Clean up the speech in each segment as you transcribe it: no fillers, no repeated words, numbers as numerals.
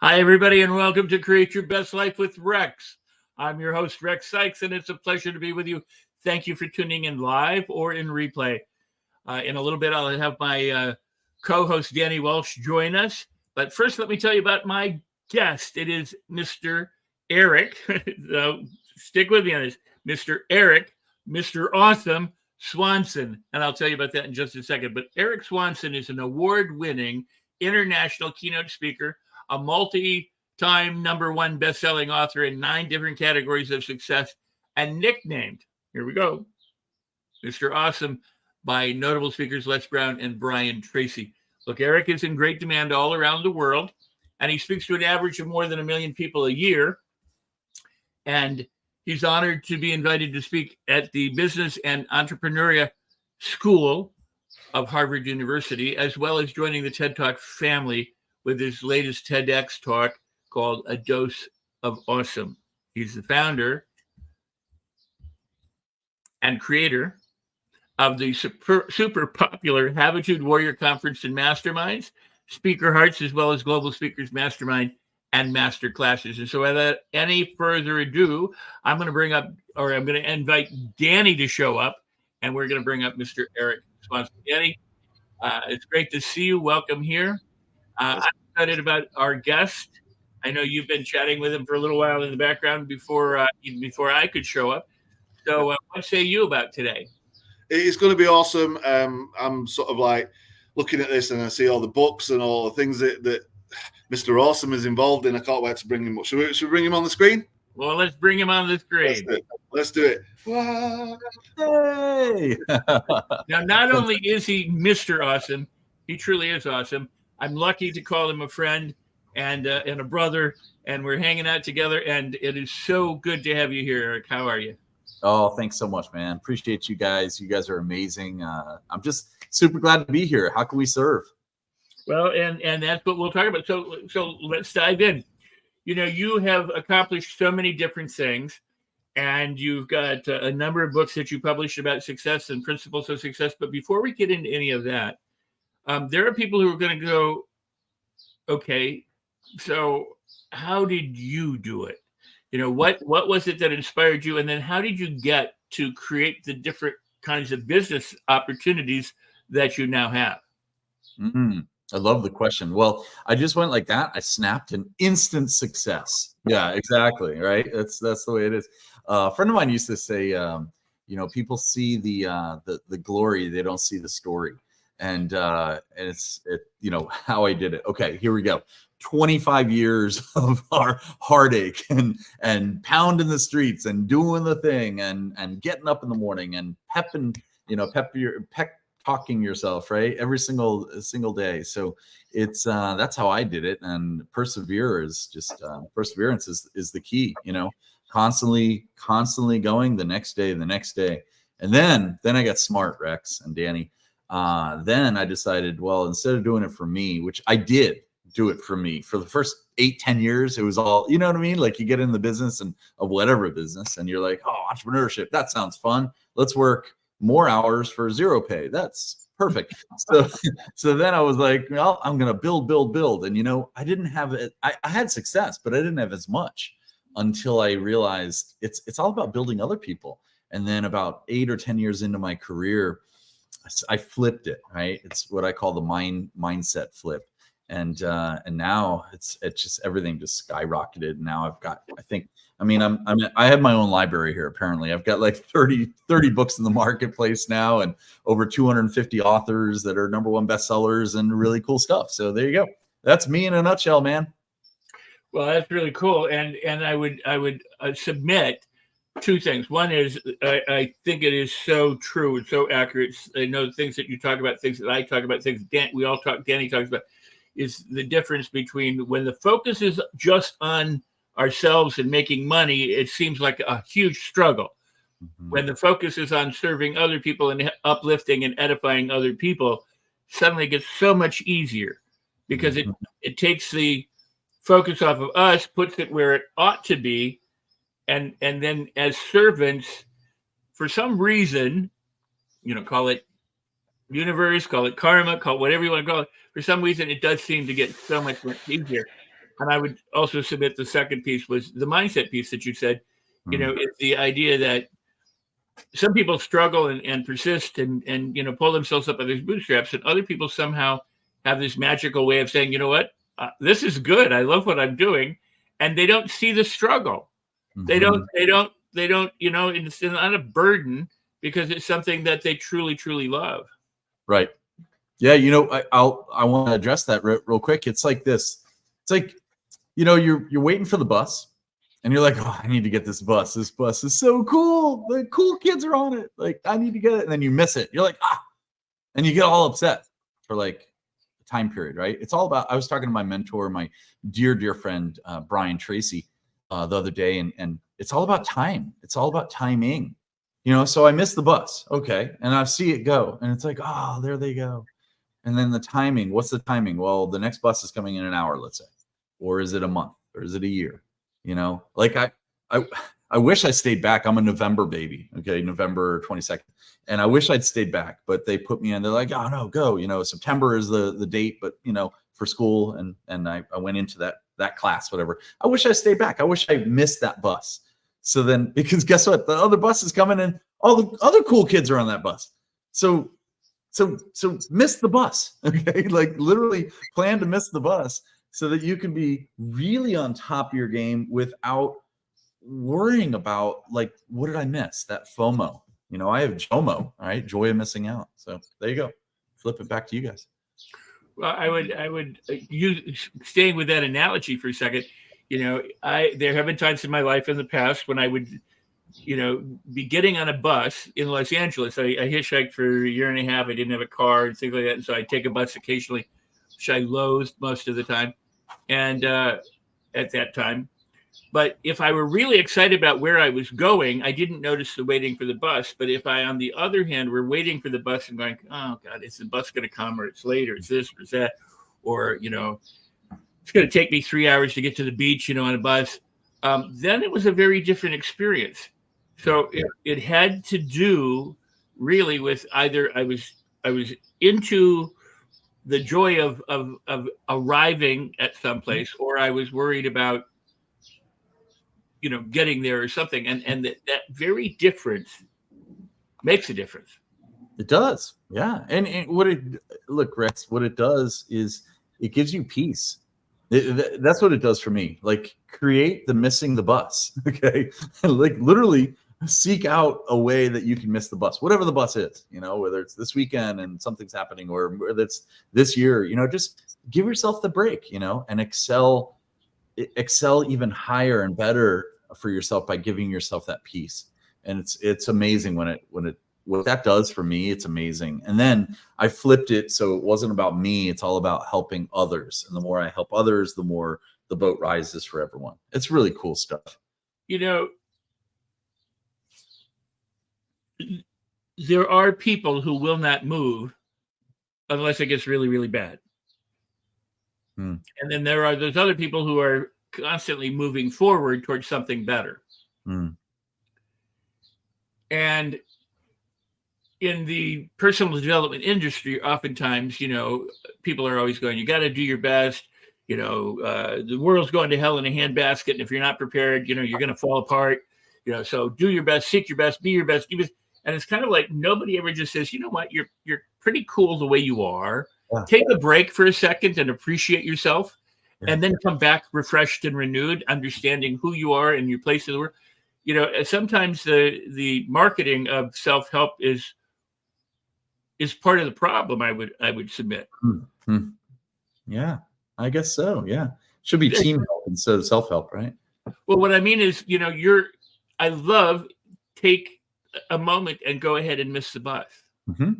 Hi, everybody, and welcome to Create Your Best Life with Rex. I'm your host, Rex Sikes, and it's a pleasure to be with you. Thank you for tuning in live or in replay. In a little bit, I'll have my co-host, Danny Walsh, join us. But first, let me tell you about my guest. It is Mr. Erik. So stick with me on this. Mr. Erik, Mr. Awesome Swanson. And I'll tell you about that in just a second. But Erik Swanson is an award-winning international keynote speaker, a multi-time #1 best-selling author in 9 different categories of success, and nicknamed, here we go, Mr. Awesome by notable speakers Les Brown and Brian Tracy. Look, Erik is in great demand all around the world, and he speaks to an average of more than 1 million people a year. And he's honored to be invited to speak at the Business and Entrepreneurial School of Harvard University, as well as joining the TED Talk family with his latest TEDx talk called A Dose of Awesome. He's the founder and creator of the super popular Habitutde Warrior Conference and Masterminds, Speaker Hearts, as well as Global Speakers Mastermind and Master Classes. And so without any further ado, I'm going to invite Danny to show up, and we're going to bring up Mr. Erik Swanson. Danny, it's great to see you. Welcome here. I'm excited about our guest. I know you've been chatting with him for a little while in the background before I could show up. So what say you about today? It's going to be awesome. I'm sort of like looking at this and I see all the books and all the things that Mr. Awesome is involved in. I can't wait to bring him up. Should we bring him on the screen? Well, let's bring him on the screen. Let's do it. Hey! Now, not only is he Mr. Awesome, he truly is awesome. I'm lucky to call him a friend and a brother, and we're hanging out together, and it is so good to have you here, Erik. How are you? Oh, thanks so much, man. Appreciate you guys. You guys are amazing. I'm just super glad to be here. How can we serve? Well, and that's what we'll talk about. So let's dive in. You know, you have accomplished so many different things, and you've got a number of books that you published about success and principles of success. But before we get into any of that, there are people who are going to go, okay, so how did you do it? You know, what was it that inspired you? And then how did you get to create the different kinds of business opportunities that you now have? I love the question. Well, I just went like that. I snapped an instant success. Yeah, exactly. Right. That's the way it is. A friend of mine used to say, people see the glory, they don't see the story. And it's how I did it. Okay, here we go. 25 years of our heartache and pounding the streets and doing the thing and getting up in the morning and talking yourself, right? Every single day. So it's that's how I did it. And perseverance is the key, constantly going the next day. And then I got smart, Rex and Danny. Then I decided, well, instead of doing it for me, which I did do it for me for the first 8-10 years, it was all, you know what I mean? Like you get in the business of whatever business and you're like, oh, entrepreneurship, that sounds fun. Let's work more hours for zero pay. That's perfect. So then I was like, well, I'm going to build. And, I didn't have it. I had success, but I didn't have as much until I realized it's all about building other people. And then about 8 or 10 years into my career, I flipped it, right? It's what I call the mindset flip. And now it's just everything just skyrocketed. Now I've got, I have my own library here. Apparently I've got like 30 books in the marketplace now and over 250 authors that are #1 bestsellers and really cool stuff. So there you go. That's me in a nutshell, man. Well, that's really cool. And I would submit 2 things. One is I think it is so true and so accurate. I know things that you talk about, things that I talk about, things Danny talks about, is the difference between when the focus is just on ourselves and making money, it seems like a huge struggle. Mm-hmm. When the focus is on serving other people and uplifting and edifying other people, suddenly it gets so much easier because it takes the focus off of us, puts it where it ought to be. And then as servants, for some reason, call it universe, call it karma, call it whatever you want to call it. For some reason, it does seem to get so much easier. And I would also submit the second piece was the mindset piece that you said, it's the idea that some people struggle and persist and pull themselves up by their bootstraps, and other people somehow have this magical way of saying, you know what, this is good. I love what I'm doing. And they don't see the struggle. They don't, it's not a burden because it's something that they truly, truly love. Right. Yeah. I want to address that real quick. It's like this. It's like, you're waiting for the bus and you're like, oh, I need to get this bus. This bus is so cool. The cool kids are on it. Like, I need to get it. And then you miss it. You're like, and you get all upset for like a time period, right? It's all about, I was talking to my mentor, my dear, dear friend, Brian Tracy, the other day, and it's all about time. It's all about timing, so I missed the bus. Okay. And I see it go and it's like, oh, there they go. And then the timing, what's the timing? Well, the next bus is coming in an hour, let's say, or is it a month or is it a year? Like I wish I stayed back. I'm a November baby. Okay. November 22nd. And I wish I'd stayed back, but they put me in, they're like, oh no, go, September is the date, but for school. And I went into that class, whatever. I wish I stayed back. I wish I missed that bus. So then, because guess what? The other bus is coming and all the other cool kids are on that bus. So miss the bus. Okay. Like literally plan to miss the bus so that you can be really on top of your game without worrying about like, what did I miss? That FOMO. I have JOMO, all right? Joy of missing out. So there you go. Flip it back to you guys. Well, I would use staying with that analogy for a second. There have been times in my life in the past when I would, be getting on a bus in Los Angeles. I hitchhiked for a year and a half. I didn't have a car and things like that. And so I'd take a bus occasionally, which I loathed most of the time. And at that time, but if I were really excited about where I was going, I didn't notice the waiting for the bus. But if I, on the other hand, were waiting for the bus and going, oh God, is the bus going to come, or it's late, or it's this, or it's that, or, it's going to take me 3 hours to get to the beach, on a bus, then it was a very different experience. So it had to do really with either I was into the joy of arriving at some place, or I was worried about getting there or something, and that very difference makes a difference. It does. Yeah. And Rex, what it does is it gives you peace. That's what it does for me. Like create the missing the bus. Okay. Like literally seek out a way that you can miss the bus, whatever the bus is, whether it's this weekend and something's happening, or whether it's this year, just give yourself the break, and excel even higher and better for yourself by giving yourself that peace. And it's amazing what that does for me. It's amazing. And then I flipped it. So it wasn't about me. It's all about helping others. And the more I help others, the more the boat rises for everyone. It's really cool stuff. There are people who will not move unless it gets really, really bad. And then there are those other people who are constantly moving forward towards something better. And in the personal development industry, oftentimes, people are always going, you got to do your best. The world's going to hell in a handbasket. And if you're not prepared, you're going to fall apart. So do your best, seek your best, be your best. And it's kind of like nobody ever just says, you know what, you're pretty cool the way you are. Yeah. Take a break for a second and appreciate yourself, and then come back refreshed and renewed, understanding who you are and your place in the world. Sometimes the marketing of self-help is part of the problem. I would submit. Mm-hmm. Yeah, I guess so. Yeah, should be team help instead of self-help, right? Well, what I mean is, I love take a moment and go ahead and miss the bus. Mm-hmm.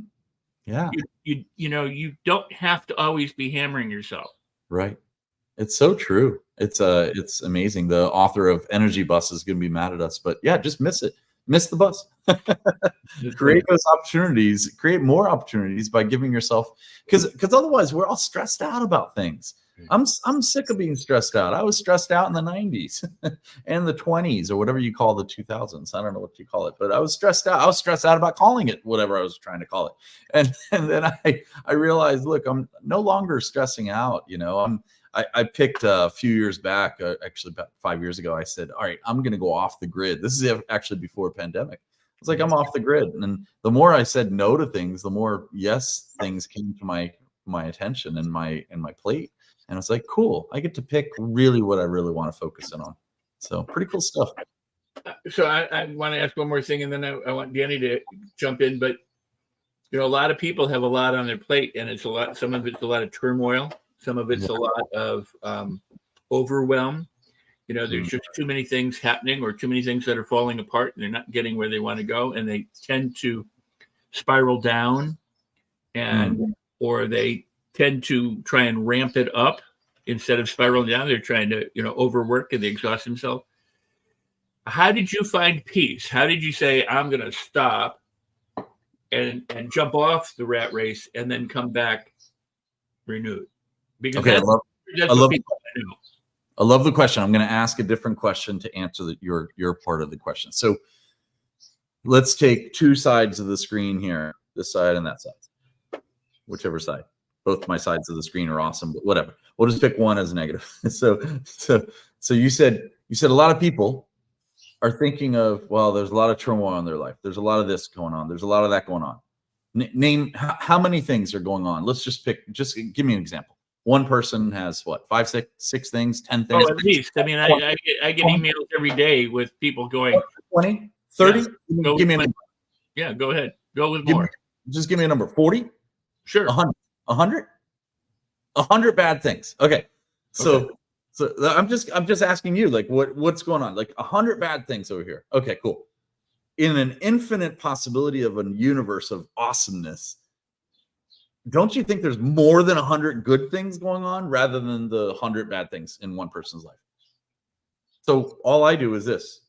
Yeah. You don't have to always be hammering yourself. Right. It's so true. It's amazing. The author of Energy Bus is going to be mad at us, but yeah, just miss it. Miss the bus. Create those opportunities, create more opportunities by giving yourself, because otherwise we're all stressed out about things. I'm sick of being stressed out. I was stressed out in the 90s and the 20s, or whatever you call the 2000s. I don't know what you call it, but I was stressed out. I was stressed out about calling it whatever I was trying to call it. And then I realized, look, I'm no longer stressing out. I picked a few years back, actually about 5 years ago, I said, all right, I'm going to go off the grid. This is actually before pandemic. It's like, I'm off the grid. And the more I said no to things, the more yes things came to my attention and my plate. And it's like, cool, I get to pick really what I really want to focus in on. So pretty cool stuff. So I want to ask one more thing, and then I want Danny to jump in. But a lot of people have a lot on their plate, and it's a lot. Some of it's a lot of turmoil. Some of it's a lot of overwhelm. There's just too many things happening, or too many things that are falling apart, and they're not getting where they want to go, and they tend to spiral down, and or they tend to try and ramp it up instead of spiraling down. They're trying to overwork, and they exhaust themselves. How did you find peace? How did you say, I'm going to stop and jump off the rat race and then come back renewed? Because okay, that's what people want to know. I love the question. I'm going to ask a different question to answer your part of the question. So let's take two sides of the screen here, this side and that side, whichever side. Both my sides of the screen are awesome, but whatever. We'll just pick one as negative. So you said a lot of people are thinking of, well, there's a lot of turmoil in their life. There's a lot of this going on. There's a lot of that going on. Name how many things are going on. Let's just give me an example. One person has what, 5, 6 things, 10 things? Oh, at least. I mean, I get emails every day with people going 20, 30. Yeah, give me a number. Yeah, go ahead. Go with more. Just give me a number. 40? Sure. 100? 100 bad things. Okay. So I'm just asking you, like, what's going on? Like 100 bad things over here. Okay, cool. In an infinite possibility of a universe of awesomeness, don't you think there's more than 100 good things going on rather than the 100 bad things in one person's life? So all I do is this.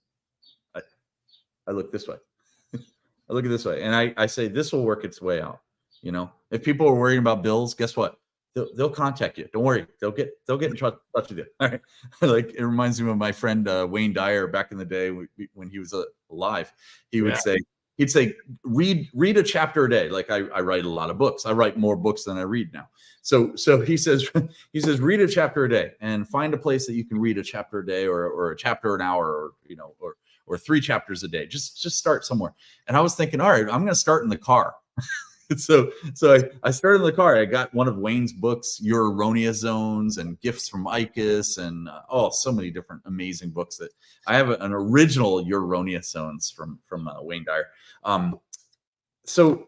I look this way. I look at this way, and I say this will work its way out. If people are worrying about bills, guess what? They'll contact you. Don't worry. They'll get in touch with you. All right. Like, it reminds me of my friend Wayne Dyer back in the day when he was alive. He would say, he'd say, read a chapter a day. Like, I write a lot of books. I write more books than I read now. So he says, read a chapter a day and find a place that you can read a chapter a day or a chapter an hour or 3 chapters a day. Just start somewhere. And I was thinking, all right, I'm going to start in the car. So I started in the car. I got one of Wayne's books, Your Erroneous Zones and Gifts from Icus, and so many different amazing books that I have an original Your Erroneous Zones from Wayne Dyer. So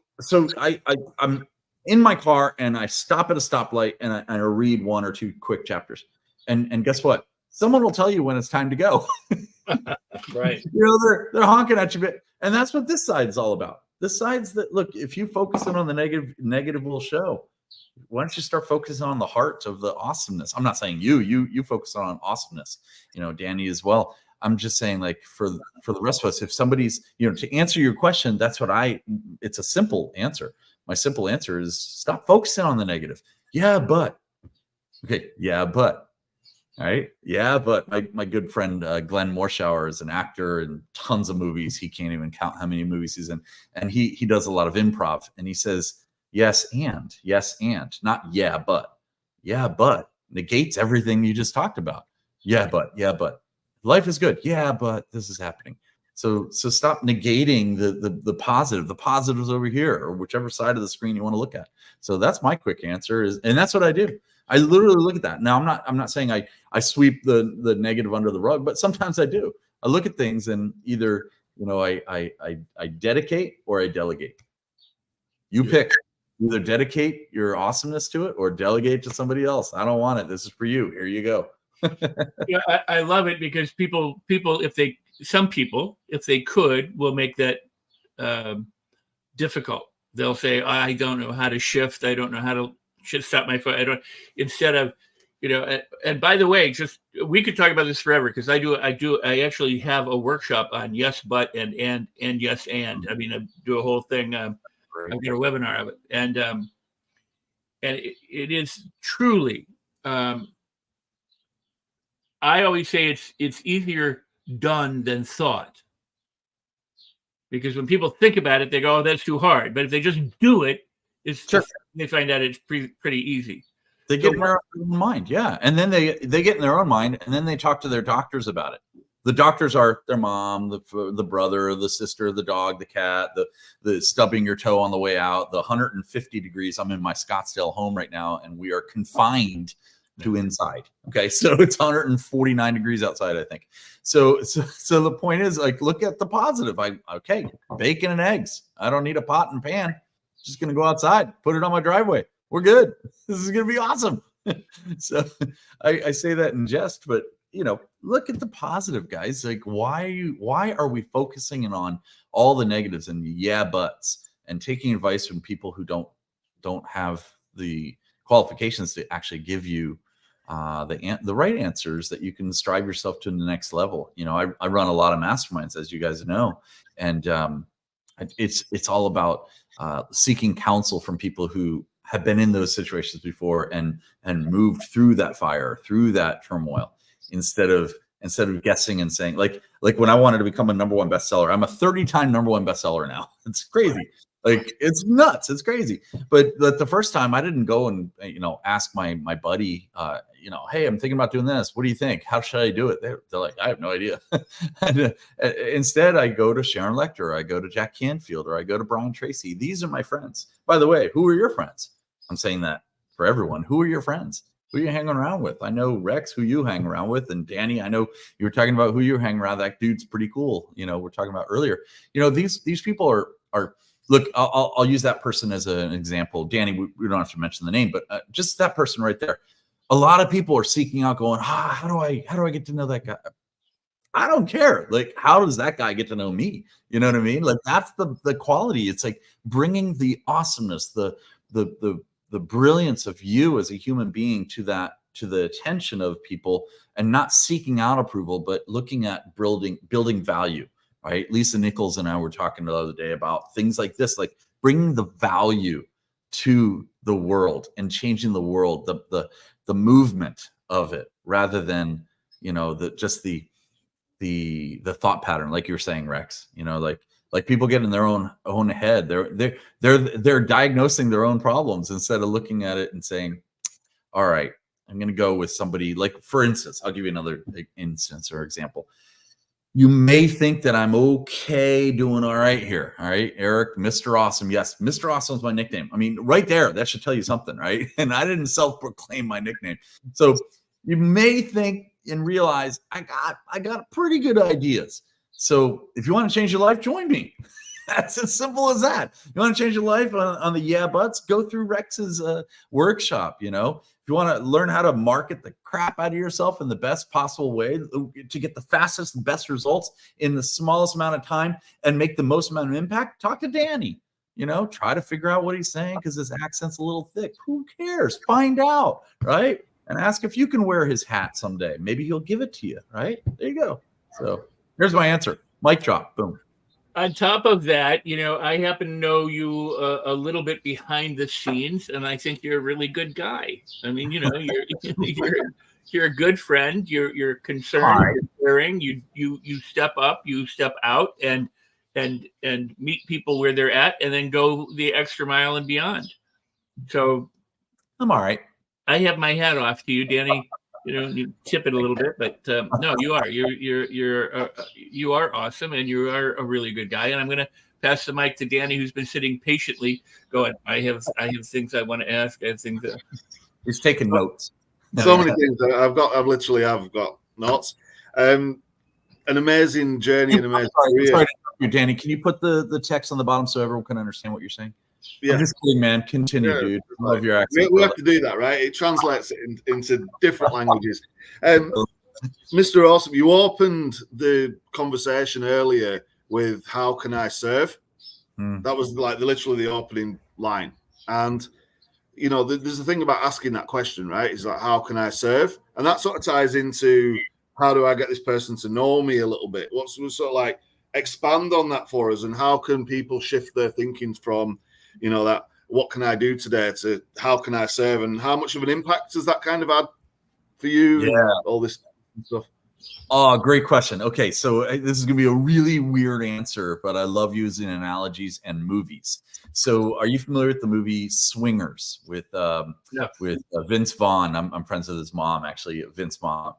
I'm in my car and I stop at a stoplight and I read 1 or 2 quick chapters. And guess what? Someone will tell you when it's time to go. Right. They're honking at you, and that's what this side is all about. This side's that, look, if you focus in on the negative will show. Why don't you start focusing on the heart of the awesomeness? I'm not saying you focus on awesomeness, Danny as well. I'm just saying, like, for the rest of us, if somebody's, to answer your question, that's what it's a simple answer. My simple answer is stop focusing on the negative. Yeah, but. Okay. Yeah, but. All right. Yeah, but my good friend Glenn Morshower is an actor in tons of movies. He can't even count how many movies he's in. And he does a lot of improv. And he says, yes, and, not yeah, but. Yeah, but negates everything you just talked about. Yeah, but. Life is good. Yeah, but this is happening. So stop negating the positive. The positive's over here, or whichever side of the screen you want to look at. So that's my quick answer and that's what I do. I literally look at that. Now I'm not saying I sweep the negative under the rug, but sometimes I do. I look at things and either I dedicate or I delegate. You pick. Either dedicate your awesomeness to it or delegate to somebody else. I don't want it. This is for you. Here you go. Yeah, I love it because people, if they could, will make that difficult. They'll say, I don't know how to shift. I don't know how to stop my foot. Instead of, and by the way, we could talk about this forever because I actually have a workshop on yes, but, and yes, and. I mean, I do a whole thing. I've got a webinar of it. And it is truly, I always say it's easier done than thought. Because when people think about it, they go, oh, that's too hard. But if they just do it, they find out it's pretty easy. They get in their own mind, yeah. And then they get in their own mind, and then they talk to their doctors about it. The doctors are their mom, the brother, the sister, the dog, the cat, the stubbing your toe on the way out, the 150 degrees. I'm in my Scottsdale home right now, and we are confined to inside. Okay, so it's 149 degrees outside, I think. So the point is, like, look at the positive. Okay, bacon and eggs. I don't need a pot and pan. Just gonna go outside, put it on my driveway. We're good. This is gonna be awesome. So I say that in jest, but look at the positive, guys. Like, why are we focusing in on all the negatives and yeah buts and taking advice from people who don't have the qualifications to actually give you the right answers that you can strive yourself to the next level? I run a lot of masterminds, as you guys know, and it's all about seeking counsel from people who have been in those situations before and moved through that fire, through that turmoil, instead of guessing and saying, like when I wanted to become a #1 bestseller, I'm a 30-time #1 bestseller now. It's crazy. Like, it's nuts. It's crazy. But the first time I didn't go and, ask my buddy, hey, I'm thinking about doing this. What do you think? How should I do it? They're like, I have no idea. And, instead, I go to Sharon Lecter, I go to Jack Canfield, or I go to Brian Tracy. These are my friends. By the way, who are your friends? I'm saying that for everyone. Who are your friends? Who are you hanging around with? I know, Rex, who you hang around with, and Danny, I know you were talking about who you're hanging around. That dude's pretty cool. We're talking about earlier. These people are. Look, I'll use that person as an example. Danny, we don't have to mention the name, but just that person right there. A lot of people are seeking out, going, how do I get to know that guy? I don't care. Like, how does that guy get to know me? You know what I mean? Like, that's the quality. It's like bringing the awesomeness, the brilliance of you as a human being to the attention of people, and not seeking out approval, but looking at building value. Right? Lisa Nichols and I were talking the other day about things like this, like bringing the value to the world and changing the world, the movement of it, rather than the thought pattern, like you were saying, Rex. Like people get in their own head. They're diagnosing their own problems instead of looking at it and saying, all right, I'm going to go with somebody. Like, for instance, I'll give you another instance or example. You may think that I'm okay, doing all right here. All right, Erik, Mr. Awesome. Yes, Mr. Awesome is my nickname. I mean, right there, that should tell you something, right? And I didn't self-proclaim my nickname. So you may think and realize I got pretty good ideas. So if you want to change your life, join me. That's as simple as that. You want to change your life on the yeah buts? Go through Rex's workshop. If you want to learn how to market the crap out of yourself in the best possible way to get the fastest and best results in the smallest amount of time and make the most amount of impact, talk to Danny. Try to figure out what he's saying, because his accent's a little thick. Who cares? Find out, right? And ask if you can wear his hat someday. Maybe he'll give it to you, right? There you go. So here's my answer. Mic drop. Boom. On top of that, I happen to know you a little bit behind the scenes, and I think you're a really good guy. I mean, you're a good friend. You're concerned. You're caring. You step up. You step out and meet people where they're at, and then go the extra mile and beyond. So I'm all right. I have my hat off to you, Danny. You tip it a little bit, but no, you are. You are awesome, and you are a really good guy. And I'm going to pass the mic to Danny, who's been sitting patiently, going, I have things I want to ask. I have things. He's taking notes. So many things. I've got notes. An amazing journey, an amazing career. Sorry to interrupt you, Danny. Can you put the text on the bottom so everyone can understand what you're saying? Yeah. I'm just kidding, man. Continue, dude. I love your accent. We have to do that, right? It translates into different languages. Mr. Awesome, you opened the conversation earlier with "How can I serve?" That was like literally the opening line. And there's a thing about asking that question, right? It's like, how can I serve? And that sort of ties into, how do I get this person to know me a little bit? What's sort of like, expand on that for us, and how can people shift their thinking from that what can I do today to how can I serve, and how much of an impact has that kind of had for you? Yeah, all this stuff. Oh, great question. Okay, so this is gonna be a really weird answer, but I love using analogies and movies. So, are you familiar with the movie Swingers with Vince Vaughn? I'm friends with his mom, actually. Vince Vaughn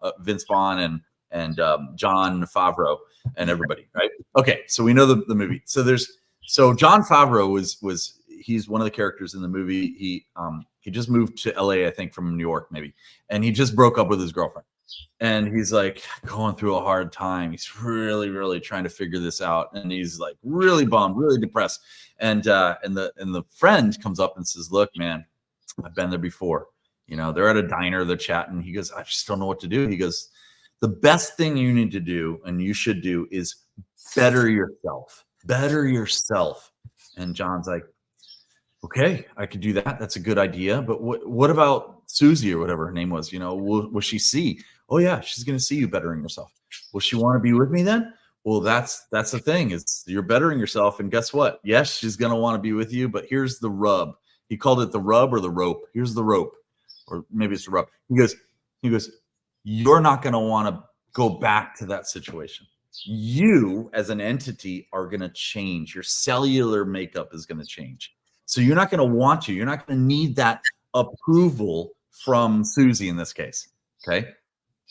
and John Favreau and everybody, right? Okay, so we know the movie. So John Favreau was he's one of the characters in the movie. He just moved to LA, I think, from New York, maybe, and he just broke up with his girlfriend. And he's like going through a hard time. He's really, really trying to figure this out, and he's like really bummed, really depressed. And the friend comes up and says, "Look, man, I've been there before. You know, they're at a diner, they're chatting." He goes, "I just don't know what to do." He goes, "The best thing you need to do, and you should do, is better yourself. Better yourself." And John's like, "Okay, I could do that. That's a good idea. But what about Susie or whatever her name was? You know, will she see? Oh yeah, she's going to see you bettering yourself. Will she want to be with me then? Well, that's the thing, is you're bettering yourself, and guess what? Yes, she's going to want to be with you, but here's the rub." He called it the rub or the rope. Here's the rope, or maybe it's the rub. He goes, "You're not going to want to go back to that situation. You as an entity are going to change. Your cellular makeup is going to change. So you're not going to want to. You're not going to need that approval from Susie in this case." Okay.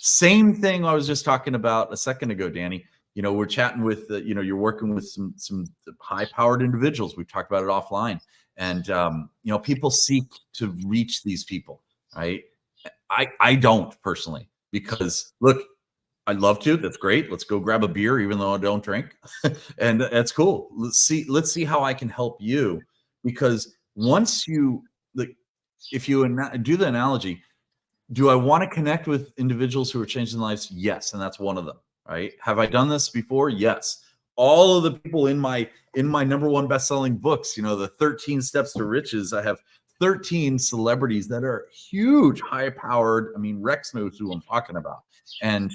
Same thing I was just talking about a second ago, Danny. You know, we're chatting with, you're working with some high-powered individuals. We've talked about it offline. And, people seek to reach these people, right? I don't personally, because, look, I'd love to. That's great. Let's go grab a beer, even though I don't drink. And that's cool. Let's see how I can help you. Because once if you do the analogy, do I want to connect with individuals who are changing lives? Yes, and that's one of them, right? Have I done this before? Yes. All of the people in my number one best-selling books, the 13 Steps to Riches, I have 13 celebrities that are huge, high-powered. I mean, Rex knows who I'm talking about. And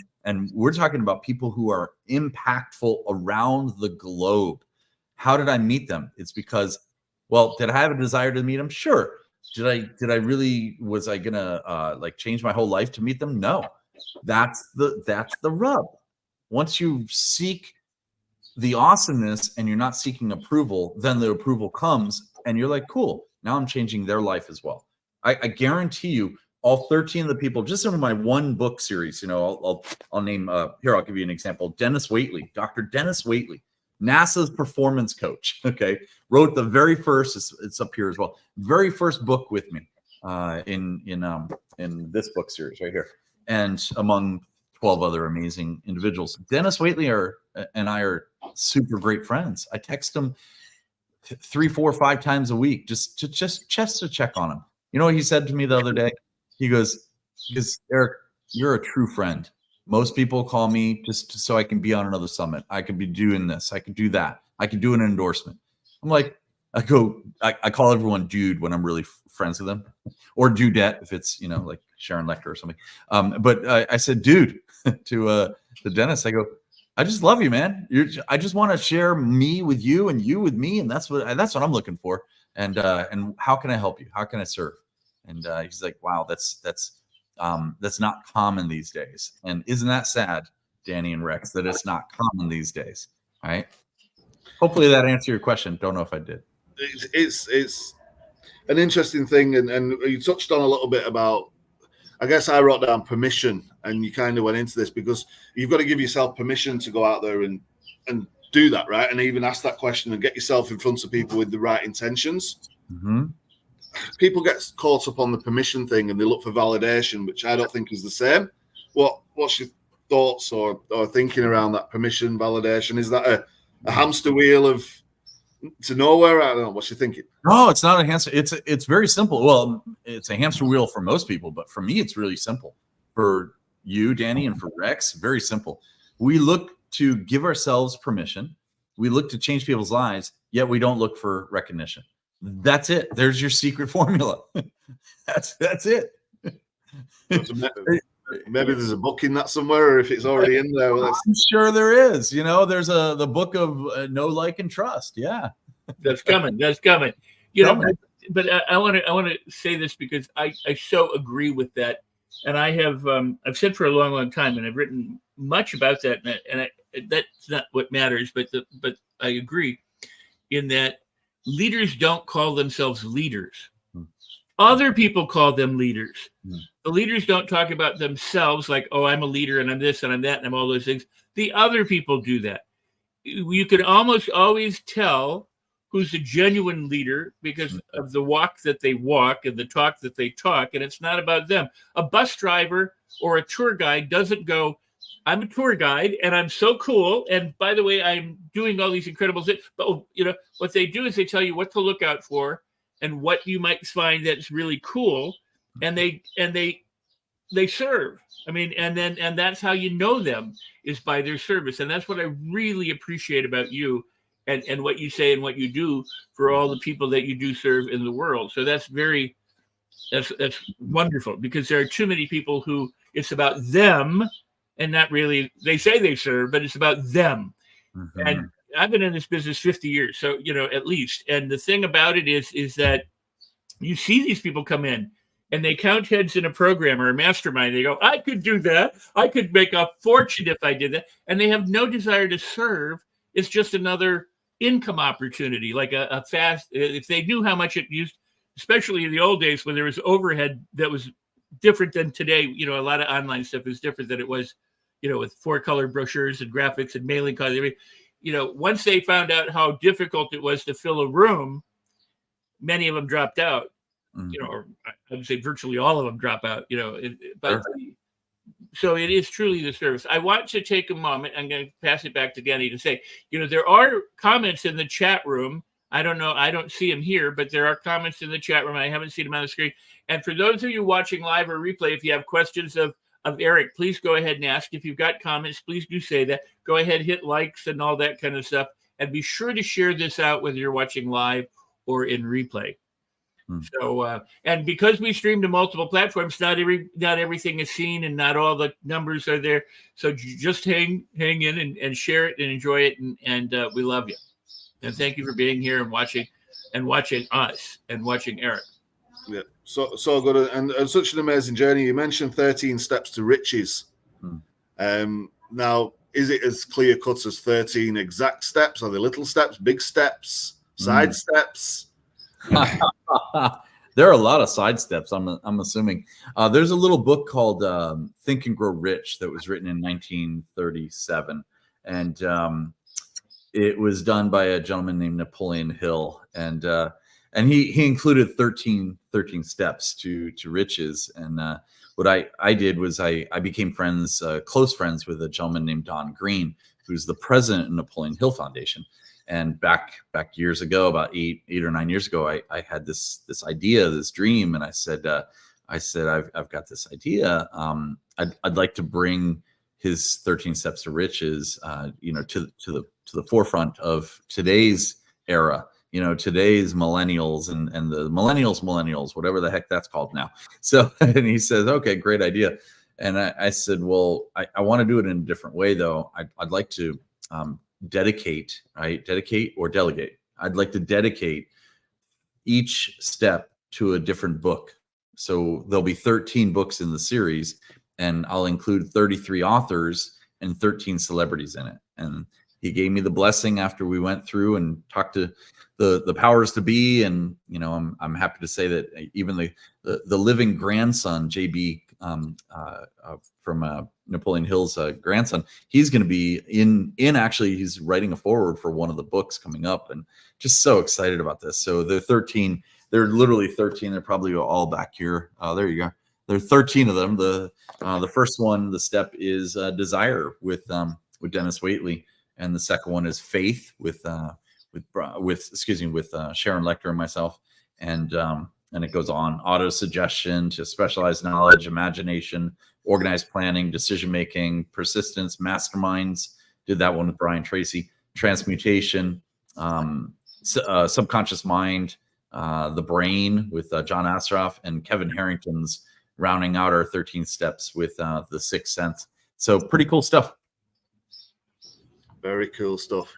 we're talking about people who are impactful around the globe. How did I meet them? It's because, well, did I have a desire to meet them? Sure. Did I really, was I gonna change my whole life to meet them? No. That's the rub. Once you seek the awesomeness and you're not seeking approval, then the approval comes and you're like, cool, now I'm changing their life as well. I guarantee you, all 13 of the people, just in my one book series, I'll name, here, I'll give you an example. Dennis Waitley, Dr. Dennis Waitley, NASA's performance coach, okay, wrote the very first, it's up here as well, very first book with me in this book series right here, and among 12 other amazing individuals. Dennis Waitley and I are super great friends. I text him 3, 4, 5 times a week just to check on him. You know what he said to me the other day? He goes, "Eric, you're a true friend. Most people call me just so I can be on another summit. I could be doing this. I could do that. I could do an endorsement." I'm like, I call everyone dude when I'm really friends with them, or dudette if it's, like Sharon Lecter or something. But I said, dude, to Dennis, I go, "I just love you, man. I just want to share me with you and you with me. And that's what I'm looking for. And how can I help you? How can I serve?" And he's like, "Wow, that's not common these days." And isn't that sad, Danny and Rex, that it's not common these days? All right. Hopefully that answered your question. Don't know if I did. It's an interesting thing, and you touched on a little bit about, I guess I wrote down permission, and you kind of went into this because you've got to give yourself permission to go out there and do that, right? And even ask that question and get yourself in front of people with the right intentions. Mm-hmm. People get caught up on the permission thing and they look for validation, which I don't think is the same. What's your thoughts or thinking around that permission validation? Is that a hamster wheel to nowhere? I don't know. What's your thinking? No, it's not a hamster. It's very simple. Well, it's a hamster wheel for most people, but for me, it's really simple. For you, Danny, and for Rex, very simple. We look to give ourselves permission. We look to change people's lives, yet we don't look for recognition. That's it. There's your secret formula. That's it. Maybe there's a book in that somewhere, or if it's already in there. Well, I'm sure there is. There's the book of know, like, and trust. Yeah, that's coming. But I want to say this because I so agree with that. And I have I've said for a long, long time, and I've written much about that, and that's not what matters, but I agree in that leaders don't call themselves leaders. Other people call them leaders. The leaders don't talk about themselves like, oh, I'm a leader and I'm this and I'm that and I'm all those things. The other people do that. You can almost always tell who's a genuine leader because of the walk that they walk and the talk that they talk, and it's not about them. A bus driver or a tour guide doesn't go, I'm a tour guide and I'm so cool, and by the way, I'm doing all these incredible things. But what they do is they tell you what to look out for and what you might find that's really cool, and they serve. I mean, and that's how you know them, is by their service. And that's what I really appreciate about you and what you say and what you do for all the people that you do serve in the world. So that's wonderful, because there are too many people who it's about them and not really, they say they serve, but it's about them. And I've been in this business 50 years, so, at least. And the thing about it is that you see these people come in and they count heads in a program or a mastermind. They go, I could do that. I could make a fortune if I did that. And they have no desire to serve. It's just another income opportunity, like a fast, if they knew how much it used, especially in the old days when there was overhead that was different than today. A lot of online stuff is different than it was, with 4-color brochures and graphics and mailing cards. Once they found out how difficult it was to fill a room, many of them dropped out. Or I would say virtually all of them drop out, but so it is truly the service. I want to take a moment. I'm going to pass it back to Danny to say, there are comments in the chat room. I don't know. I don't see them here, but there are comments in the chat room. I haven't seen them on the screen. And for those of you watching live or replay, if you have questions of Erik, please go ahead and ask. If you've got comments, please do say that. Go ahead, hit likes and all that kind of stuff. And be sure to share this out whether you're watching live or in replay. So, and because we stream to multiple platforms, not everything is seen and not all the numbers are there. So just hang in and share it and enjoy it. And we love you. And thank you for being here and watching us and watching Erik. Yeah, so good and such an amazing journey. You mentioned 13 steps to riches. Now, is it as clear cut as 13 exact steps? Are they little steps, big steps, side steps? There are a lot of side steps, I'm assuming. There's a little book called Think and Grow Rich that was written in 1937, and it was done by a gentleman named Napoleon Hill, and he included 13 steps to riches. And what I did was I became close friends with a gentleman named Don Green, who's the president of Napoleon Hill Foundation. And back years ago, about eight or 9 years ago, I had this idea, this dream, and I said I've got this idea. I'd like to bring his 13 Steps to Riches, to the forefront of today's era. Today's millennials and the millennials, whatever the heck that's called now. So, and he says, okay, great idea. And I said, well, I want to do it in a different way, though. I'd like to dedicate or delegate. I'd like to dedicate each step to a different book. So there'll be 13 books in the series, and I'll include 33 authors and 13 celebrities in it. And he gave me the blessing after we went through and talked to the powers to be. And, I'm happy to say that even the living grandson, JB, from Napoleon Hill's grandson, he's going to be in actually, he's writing a foreword for one of the books coming up, and just so excited about this. So they're literally 13. They're probably all back here. There you go. There are 13 of them. The first one, the step is desire with Dennis Waitley. And the second one is faith with Sharon Lecter and myself. And it goes on: auto suggestion to specialized knowledge, imagination, organized planning, decision-making, persistence, masterminds. Did that one with Brian Tracy. Transmutation, subconscious mind, the brain with John Astroff, and Kevin Harrington's rounding out our 13 steps with the Sixth Sense. So pretty cool stuff. Very cool stuff.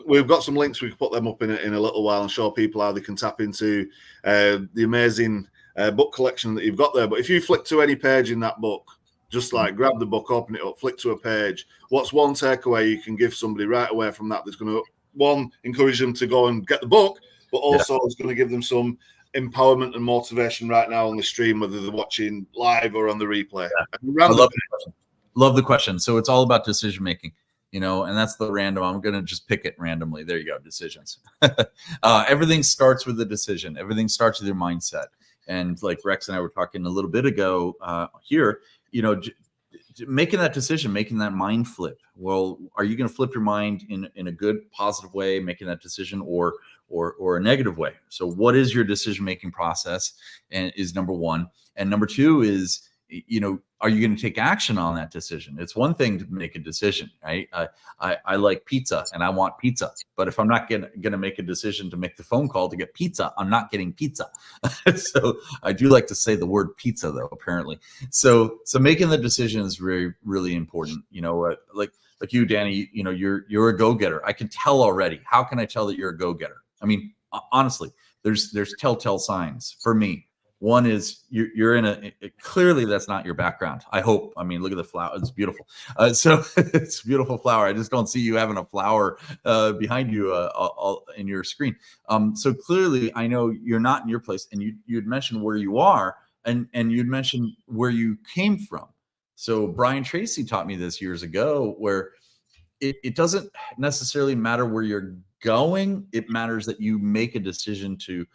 We've got some links. We can put them up in a little while and show people how they can tap into the amazing book collection that you've got there. But if you flick to any page in that book, just like grab the book, open it up, flick to a page, what's one takeaway you can give somebody right away from that that's going to, one, encourage them to go and get the book, but also it's going to give them some empowerment and motivation right now on the stream, whether they're watching live or on the replay? I love the question. So it's all about decision making, you know, and that's the random. I'm going to just pick it randomly. There you go. Decisions. Everything starts with a decision. Everything starts with your mindset. And like Rex and I were talking a little bit ago here, you know, making that decision, making that mind flip. Well, are you going to flip your mind in a good, positive way, making that decision, or a negative way? So what is your decision-making process, and is number one. And number two is, you know, are you going to take action on that decision? It's one thing to make a decision, right? I like pizza and I want pizza, but if I'm not going to make a decision to make the phone call to get pizza, I'm not getting pizza. So I do like to say the word pizza though, apparently. So making the decision is really, really important. You know, like you, Danny, you know, you're a go-getter. I can tell already. How can I tell that you're a go-getter? I mean, honestly, there's telltale signs for me. One is you're in clearly that's not your background. I hope. I mean, look at the flower. It's beautiful. So it's a beautiful flower. I just don't see you having a flower behind you in your screen. So clearly I know you're not in your place, and you'd mentioned where you are, and you'd mentioned where you came from. So Brian Tracy taught me this years ago, where it doesn't necessarily matter where you're going. It matters that you make a decision to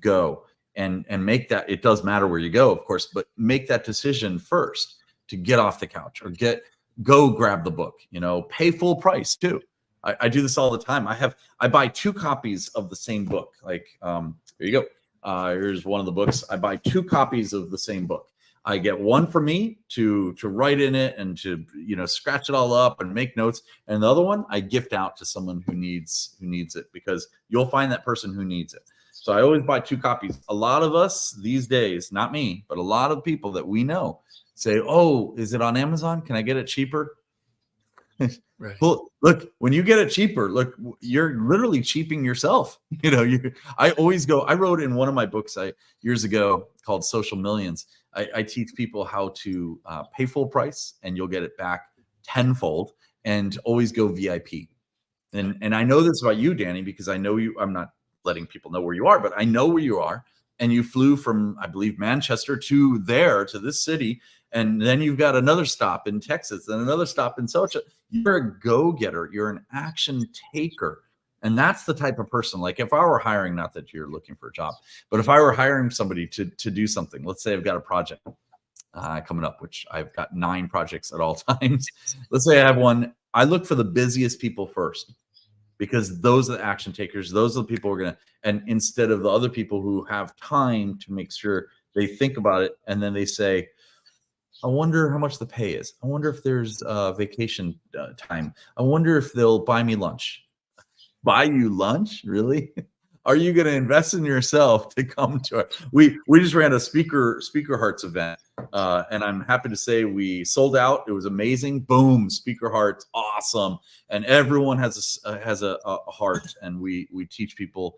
go. And make that, it does matter where you go, of course, but make that decision first to get off the couch or go grab the book, you know, pay full price too. I do this all the time. I buy 2 copies of the same book. Like, here you go. Here's one of the books. I buy 2 copies of the same book. I get one for me to write in it and to, you know, scratch it all up and make notes. And the other one I gift out to someone who needs it, because you'll find that person who needs it. So I always buy 2 copies. A lot of us these days, not me, but a lot of people that we know say, "Oh, is it on Amazon? Can I get it cheaper?" Right. Well, look, when you get it cheaper, look, you're literally cheaping yourself. You know, I always go. I wrote in one of my books years ago called Social Millions. I teach people how to pay full price, and you'll get it back tenfold, and always go VIP. And I know this about you, Danny, because I know you. I'm not letting people know where you are, but I know where you are, and you flew from, I believe, Manchester to this city, and then you've got another stop in Texas and another stop in Sochi. You're a go-getter. You're an action taker, and that's the type of person. Like, if I were hiring, not that you're looking for a job, but if I were hiring somebody to do something, let's say I've got a project coming up, which I've got 9 projects at all times. Let's say I have one. I look for the busiest people first, because those are the action takers. Those are the people who are going to, and instead of the other people who have time to make sure they think about it, and then they say, I wonder how much the pay is. I wonder if there's vacation time. I wonder if they'll buy me lunch. Buy you lunch? Really? Are you going to invest in yourself to come to it? We just ran a Speaker Hearts event, and I'm happy to say we sold out. It was amazing. Boom, Speaker Hearts, awesome. And everyone has a heart, and we teach people.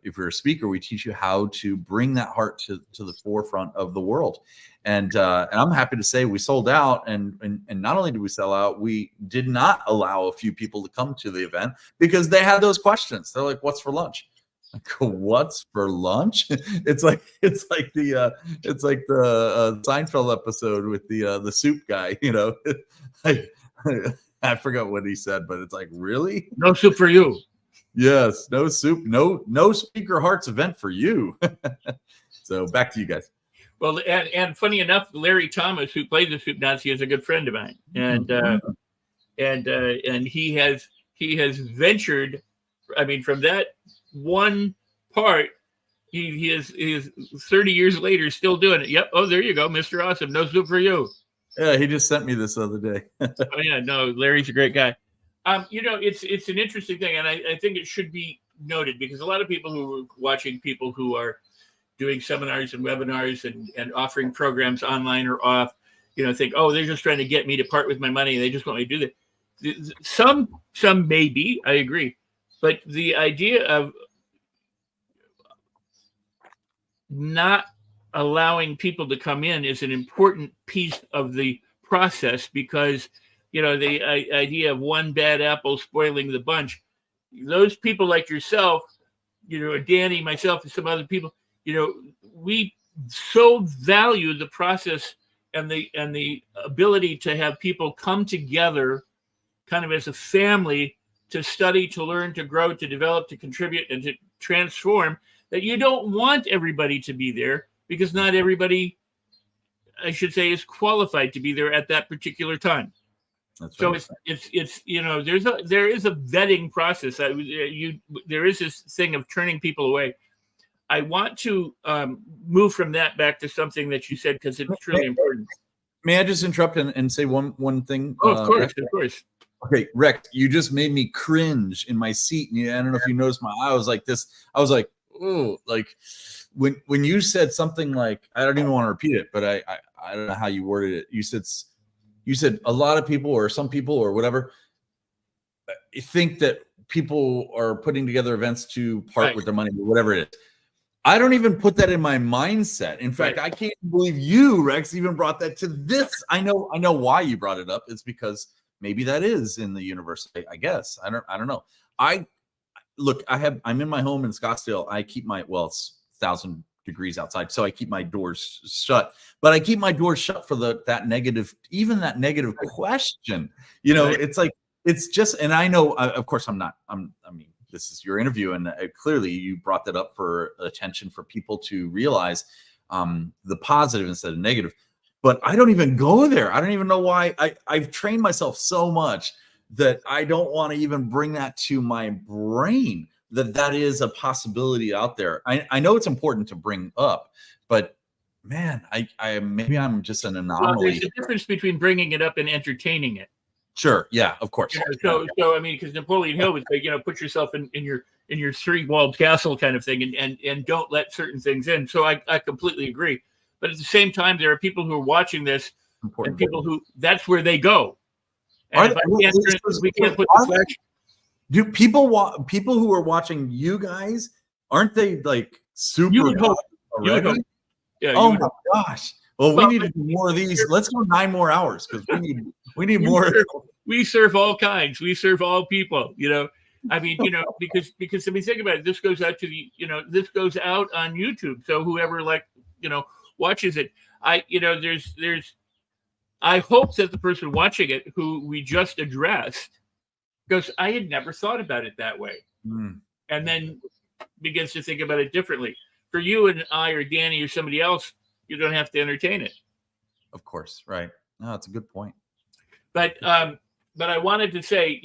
If you're a speaker, we teach you how to bring that heart to the forefront of the world. And I'm happy to say we sold out. And not only did we sell out, we did not allow a few people to come to the event because they had those questions. They're like, "What's for lunch?" I go, "What's for lunch?" It's like the Seinfeld episode with the soup guy. You know, I forgot what he said, but it's like, really? No soup for you. Yes, no soup, no Speaker Hearts event for you. So back to you guys. Well, and funny enough, Larry Thomas, who played the soup Nazi, is a good friend of mine, and he has ventured. I mean, from that one part, he is 30 years later still doing it. Yep. Oh, there you go, Mr. Awesome. No soup for you. Yeah, he just sent me this other day. Oh yeah, no, Larry's a great guy. You know, it's an interesting thing, and I think it should be noted, because a lot of people who are watching people who are doing seminars and webinars and offering programs online or off, you know, think, oh, they're just trying to get me to part with my money. They just want me to do that. Some maybe, I agree. But the idea of not allowing people to come in is an important piece of the process, because the idea of one bad apple spoiling the bunch. Those people like yourself, Danny, myself, and some other people, we so value the process and the ability to have people come together kind of as a family to study, to learn, to grow, to develop, to contribute, and to transform, that you don't want everybody to be there, because not everybody, I should say, is qualified to be there at that particular time. That's so right. it's there is a vetting process. There is this thing of turning people away. I want to move from that back to something that you said, because it's truly important. May I just interrupt and say one thing? Oh, of course, of course. Okay, Rex, you just made me cringe in my seat. I don't know if you noticed my eye was like this. I was like, oh, like when you said something like, I don't even want to repeat it, but I don't know how you worded it. You said a lot of people, or some people, or whatever, think that people are putting together events to part with their money, or whatever it is. I don't even put that in my mindset. In fact, I can't believe you, Rex, even brought that to this. I know why you brought it up. It's because maybe that is in the universe. I guess I don't know. I'm in my home in Scottsdale. I keep it's 1,000 degrees outside, so I keep my doors shut. But I keep my doors shut for that negative question. It's like, it's just, and I know, of course, I'm not. I mean, this is your interview, and clearly you brought that up for attention, for people to realize the positive instead of negative. But I don't even go there. I don't even know why. I've trained myself so much that I don't want to even bring that to my brain, that is a possibility out there. I know it's important to bring up, but man, maybe I'm just an anomaly. Well, there's a difference between bringing it up and entertaining it. Sure. Yeah, of course. So I mean, because Napoleon Hill would say, put yourself in your 3-walled castle kind of thing, and don't let certain things in. So I completely agree. But at the same time, there are people who are watching this, and people who, that's where they go. And we can't put the flash. Do people who are watching you guys, aren't they like super? You would hope. Yeah. Oh my gosh. Well, we need to do more of these. Let's go 9 more hours, because we need more. We serve all kinds. We serve all people. I mean, because I mean, think about it. This goes out to this goes out on YouTube. So whoever watches it, I hope that the person watching it, who we just addressed, goes, I had never thought about it that way, and then begins to think about it differently. For you and I, or Danny, or somebody else, you don't have to entertain it. Of course, right? No, that's a good point. But I wanted to say,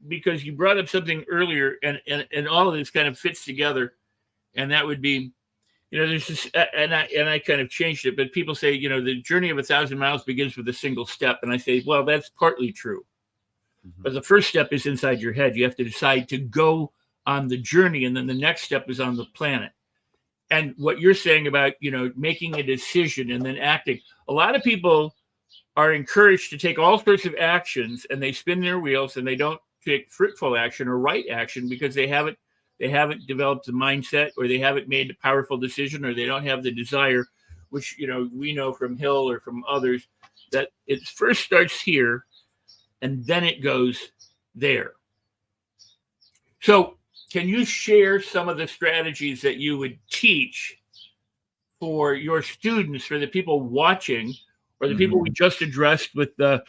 because you brought up something earlier, and all of this kind of fits together, and that would be, there's this, and I kind of changed it, but people say, the journey of 1,000 miles begins with a single step, and I say, well, that's partly true, but the first step is inside your head. You have to decide to go on the journey, and then the next step is on the planet. And what you're saying about, making a decision and then acting, a lot of people are encouraged to take all sorts of actions, and they spin their wheels, and they don't take fruitful action or right action, because they haven't developed the mindset, or they haven't made a powerful decision, or they don't have the desire, which, we know from Hill or from others, that it first starts here and then it goes there. So can you share some of the strategies that you would teach for your students, for the people watching, or the people we just addressed with the,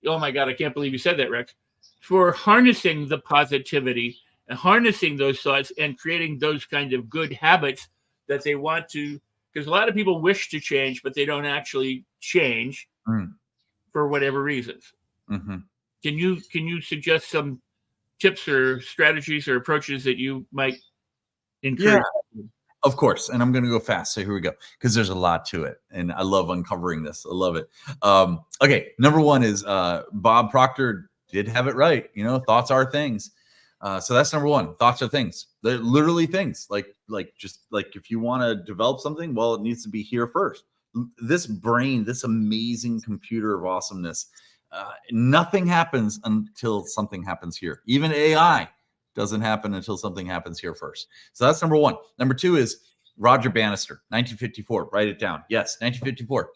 oh my God, I can't believe you said that, Rex, for harnessing the positivity and harnessing those thoughts and creating those kind of good habits that they want to, because a lot of people wish to change, but they don't actually change for whatever reasons. Can you suggest some tips or strategies or approaches that you might encourage? Yeah, of course. And I'm going to go fast. So here we go, because there's a lot to it. And I love uncovering this. I love it. Okay. Number one is Bob Proctor did have it right. Thoughts are things. So that's number one. Thoughts are things. They're literally things. Like if you want to develop something, well, it needs to be here first. This brain, this amazing computer of awesomeness, nothing happens until something happens here. Even AI doesn't happen until something happens here first. So that's number one. Number two is Roger Bannister, 1954. Write it down. Yes, 1954.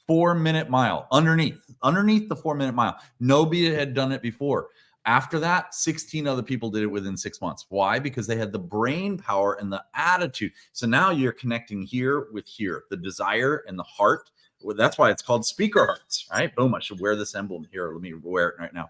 4-minute mile underneath the 4-minute mile. Nobody had done it before. After that, 16 other people did it within 6 months. Why? Because they had the brain power and the attitude. So now you're connecting here with here, the desire and the heart. Well, that's why it's called speaker hearts, right? Boom, I should wear this emblem here. Let me wear it right now.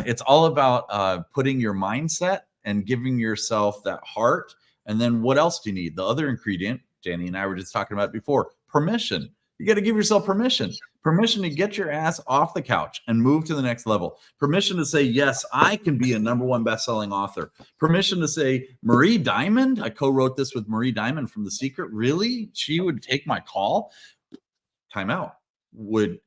It's all about putting your mindset and giving yourself that heart. And then what else do you need? The other ingredient, Danny and I were just talking about before, permission. You got to give yourself permission to get your ass off the couch and move to the next level. Permission to say, yes, I can be a #1 best-selling author. Permission to say, Marie Diamond, I co-wrote this with Marie Diamond from The Secret. Really? She would take my call? Time out. Would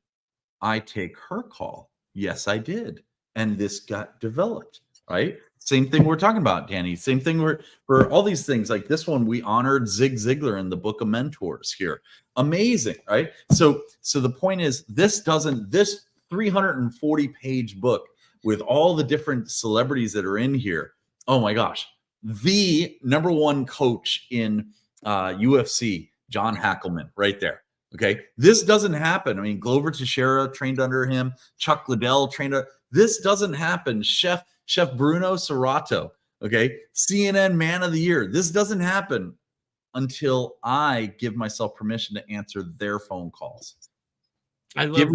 I take her call? Yes, I did. And this got developed, right? Same thing we're talking about, Danny. Same thing for all these things. Like this one, we honored Zig Ziglar in the Book of Mentors here. Amazing, right? So the point is, this 340-page book with all the different celebrities that are in here. Oh my gosh. The #1 coach in UFC, John Hackelman, right there. Okay. This doesn't happen. I mean, Glover Teixeira trained under him. Chuck Liddell trained under. This doesn't happen. Chef Bruno Serrato. Okay. CNN Man of the Year. This doesn't happen until I give myself permission to answer their phone calls. I love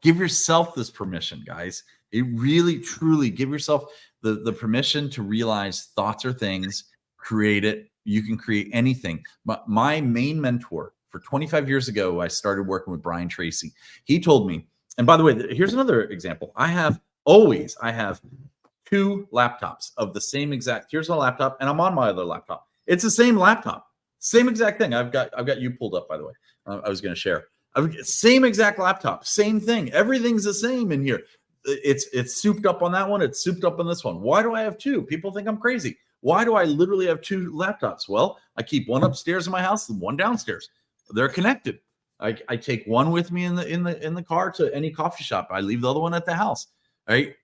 give yourself this permission, guys. It really, truly give yourself the permission to realize thoughts are things, create it. You can create anything. My main mentor for 25 years ago, I started working with Brian Tracy. He told me, and by the way, here's another example. I have 2 laptops of the same exact. Here's my laptop, and I'm on my other laptop. It's the same laptop. Same exact thing. I've got you pulled up, by the way. I was going to share. Same exact laptop, same thing. Everything's the same in here. It's souped up on that one. It's souped up on this one. Why do I have 2? People think I'm crazy. Why do I literally have 2 laptops? Well, I keep one upstairs in my house and one downstairs. They're connected. I take one with me in the car to any coffee shop. I leave the other one at the house. Right?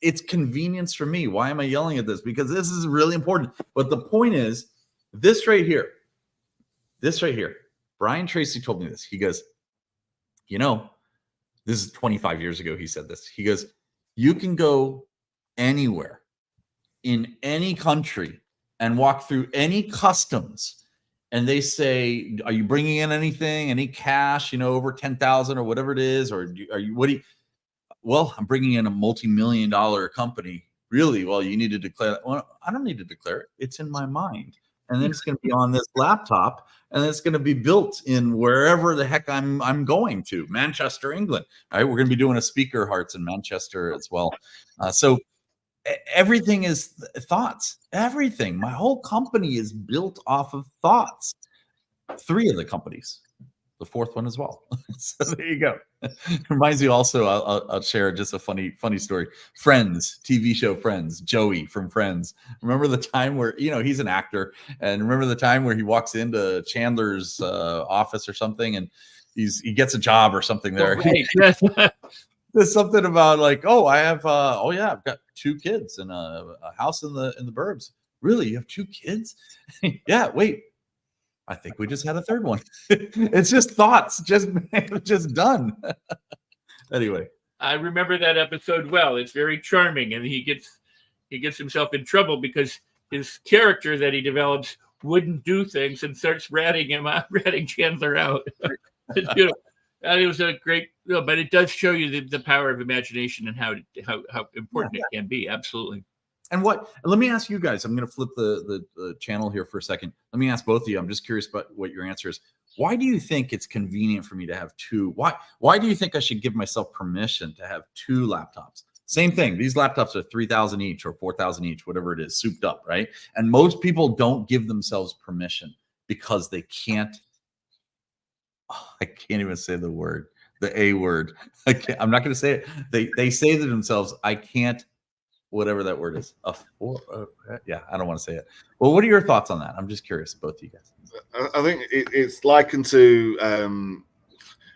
It's convenience for me. Why am I yelling at this? Because this is really important. But the point is, this right here. Brian Tracy told me this. He goes, this is 25 years ago. He said this. He goes, you can go anywhere in any country and walk through any customs. And they say, are you bringing in anything, any cash, over 10,000 or whatever it is? Or well, I'm bringing in a multi-million-dollar company. Really? Well, you need to declare that. Well, I don't need to declare it. It's in my mind. And then it's going to be on this laptop, and it's going to be built in wherever the heck I'm going to, Manchester, England. All right, we're going to be doing a speaker hearts in Manchester as well. So everything is thoughts. Everything. My whole company is built off of thoughts. 3 of the companies. The 4th one as well. So there you go. Reminds me also, I'll share just a funny story. Friends, TV show Friends, Joey from Friends. Remember the time where, he's an actor, and remember the time where he walks into Chandler's office or something, and he gets a job or something there. Right. There's something about like, I've got 2 kids and a house in the burbs. Really? You have 2 kids? Yeah, wait. I think we just had a 3rd one. It's just thoughts, just done. Anyway, I remember that episode well. It's very charming, and he gets himself in trouble because his character that he develops wouldn't do things and starts ratting Chandler out. It was a great, but it does show you the power of imagination and how important it can be. Absolutely. And let me ask you guys, I'm going to flip the channel here for a second. Let me ask both of you. I'm just curious about what your answer is. Why do you think it's convenient for me to have 2? Why do you think I should give myself permission to have 2 laptops? Same thing. These laptops are $3,000 each or $4,000 each, whatever it is, souped up, right? And most people don't give themselves permission because they can't. I can't even say the word, the A word. I'm not going to say it. They say to themselves, I can't. Whatever that word is. Yeah, I don't want to say it. Well, what are your thoughts on that? I'm just curious, both of you guys. I think it's likened to,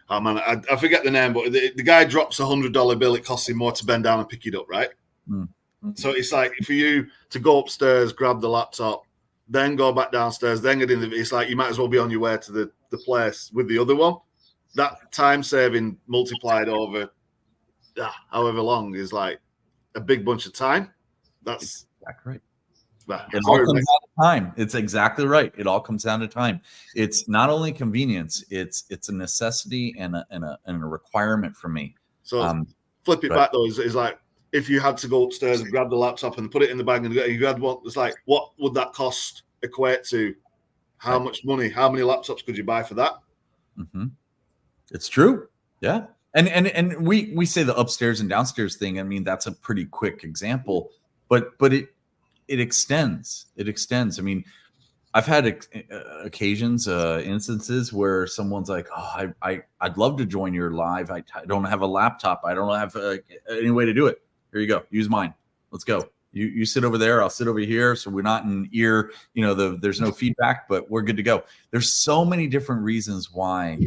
I forget the name, but the guy drops $100 bill. It costs him more to bend down and pick it up, right? Mm-hmm. So it's like for you to go upstairs, grab the laptop, then go back downstairs, then get in the. It's like you might as well be on your way to the place with the other one. That time saving multiplied over however long is like a big bunch of time. That's exactly right. It all comes down to time. It's exactly right. It all comes down to time. It's not only convenience; it's a necessity and a requirement for me. So flip it back though is like if you had to go upstairs and grab the laptop and put it in the bag and you had one, it's like what would that cost equate to? How much money? How many laptops could you buy for that? Mm-hmm. It's true. Yeah. And we say the upstairs and downstairs thing. I mean, that's a pretty quick example, but it extends. It extends. I mean, I've had occasions, instances where someone's like, "Oh, I'd love to join your live. I don't have a laptop. I don't have any way to do it. Here you go. Use mine. Let's go. You sit over there. I'll sit over here. So we're not in ear. There's no feedback, but we're good to go. There's so many different reasons why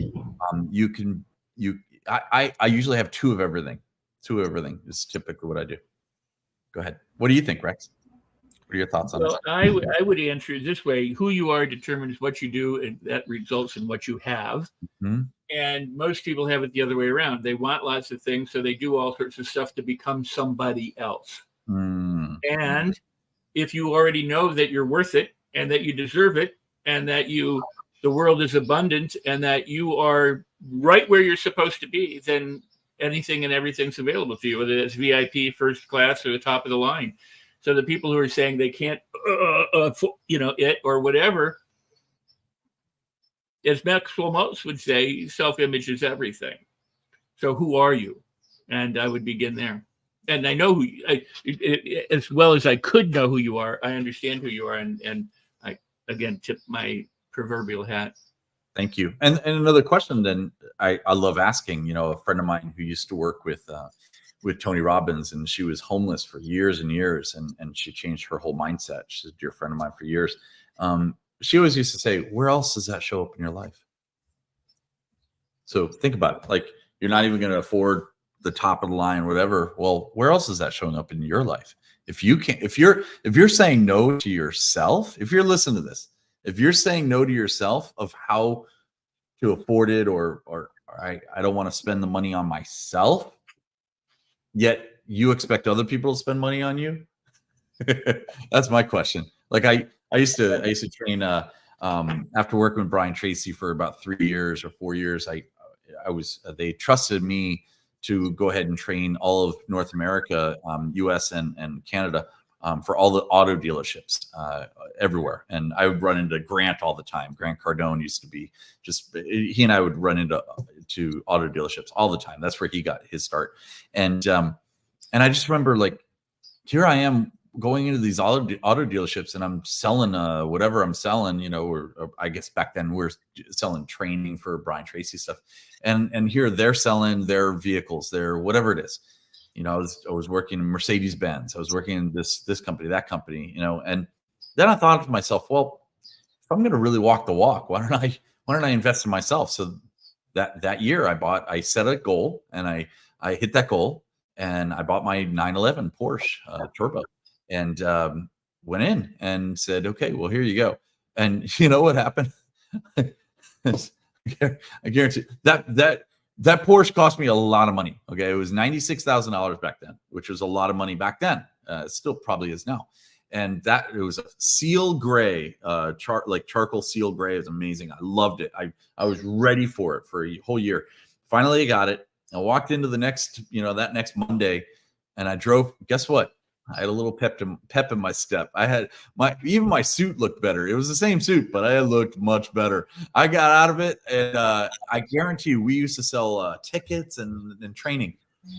I usually have two of everything. Two of everything is typically what I do. Go ahead. What do you think, Rex? What are your thoughts on this? I would answer it this way. Who you are determines what you do, and that results in what you have. Mm-hmm. And most people have it the other way around. They want lots of things, so they do all sorts of stuff to become somebody else. Mm-hmm. And if you already know that you're worth it and that you deserve it and that the world is abundant and that you are right where you're supposed to be, then anything and everything's available to you, whether it's VIP, first class, or the top of the line. So the people who are saying they can't, it or whatever, as Maxwell Maltz would say, self-image is everything. So who are you? And I would begin there. And I know as well as I could know who you are. I understand who you are, and I again tip my proverbial hat. Thank you. And another question then I love asking. A friend of mine who used to work with Tony Robbins, and she was homeless for years and years, and she changed her whole mindset. She's a dear friend of mine for years. She always used to say, where else does that show up in your life? So think about it. Like, you're not even going to afford the top of the line or whatever. Well, where else is that showing up in your life? If you're saying no to yourself, if you're listening to this, if you're saying no to yourself of how to afford it, or I don't want to spend the money on myself, yet you expect other people to spend money on you. That's my question. Like I used to train after working with Brian Tracy for about 3 years or 4 years. They trusted me to go ahead and train all of North America, US and Canada, for all the auto dealerships everywhere. And I would run into Grant all the time. Grant Cardone used to be he and I would run into auto dealerships all the time. That's where he got his start. And I just remember, like, here I am going into these auto dealerships, and I'm selling whatever I'm selling, or I guess back then we're selling training for Brian Tracy stuff. And here they're selling their vehicles, their whatever it is. I was working in Mercedes-Benz. I was working in this company, that company, and then I thought to myself, well, if I'm going to really walk the walk, why don't I invest in myself? So that year I set a goal, and I hit that goal, and I bought my 911 Porsche Turbo, and went in and said, okay, well, here you go. And you know what happened? I guarantee that Porsche cost me a lot of money. Okay. It was $96,000 back then, which was a lot of money back then. It still probably is now. And it was a seal gray, charcoal seal gray. It was amazing. I loved it. I was ready for it for a whole year. Finally, I got it. I walked into the next, that next Monday, and I drove. Guess what? I had a little pep in my step. I had even my suit looked better. It was the same suit, but I looked much better. I got out of it, and I guarantee you, we used to sell tickets and training.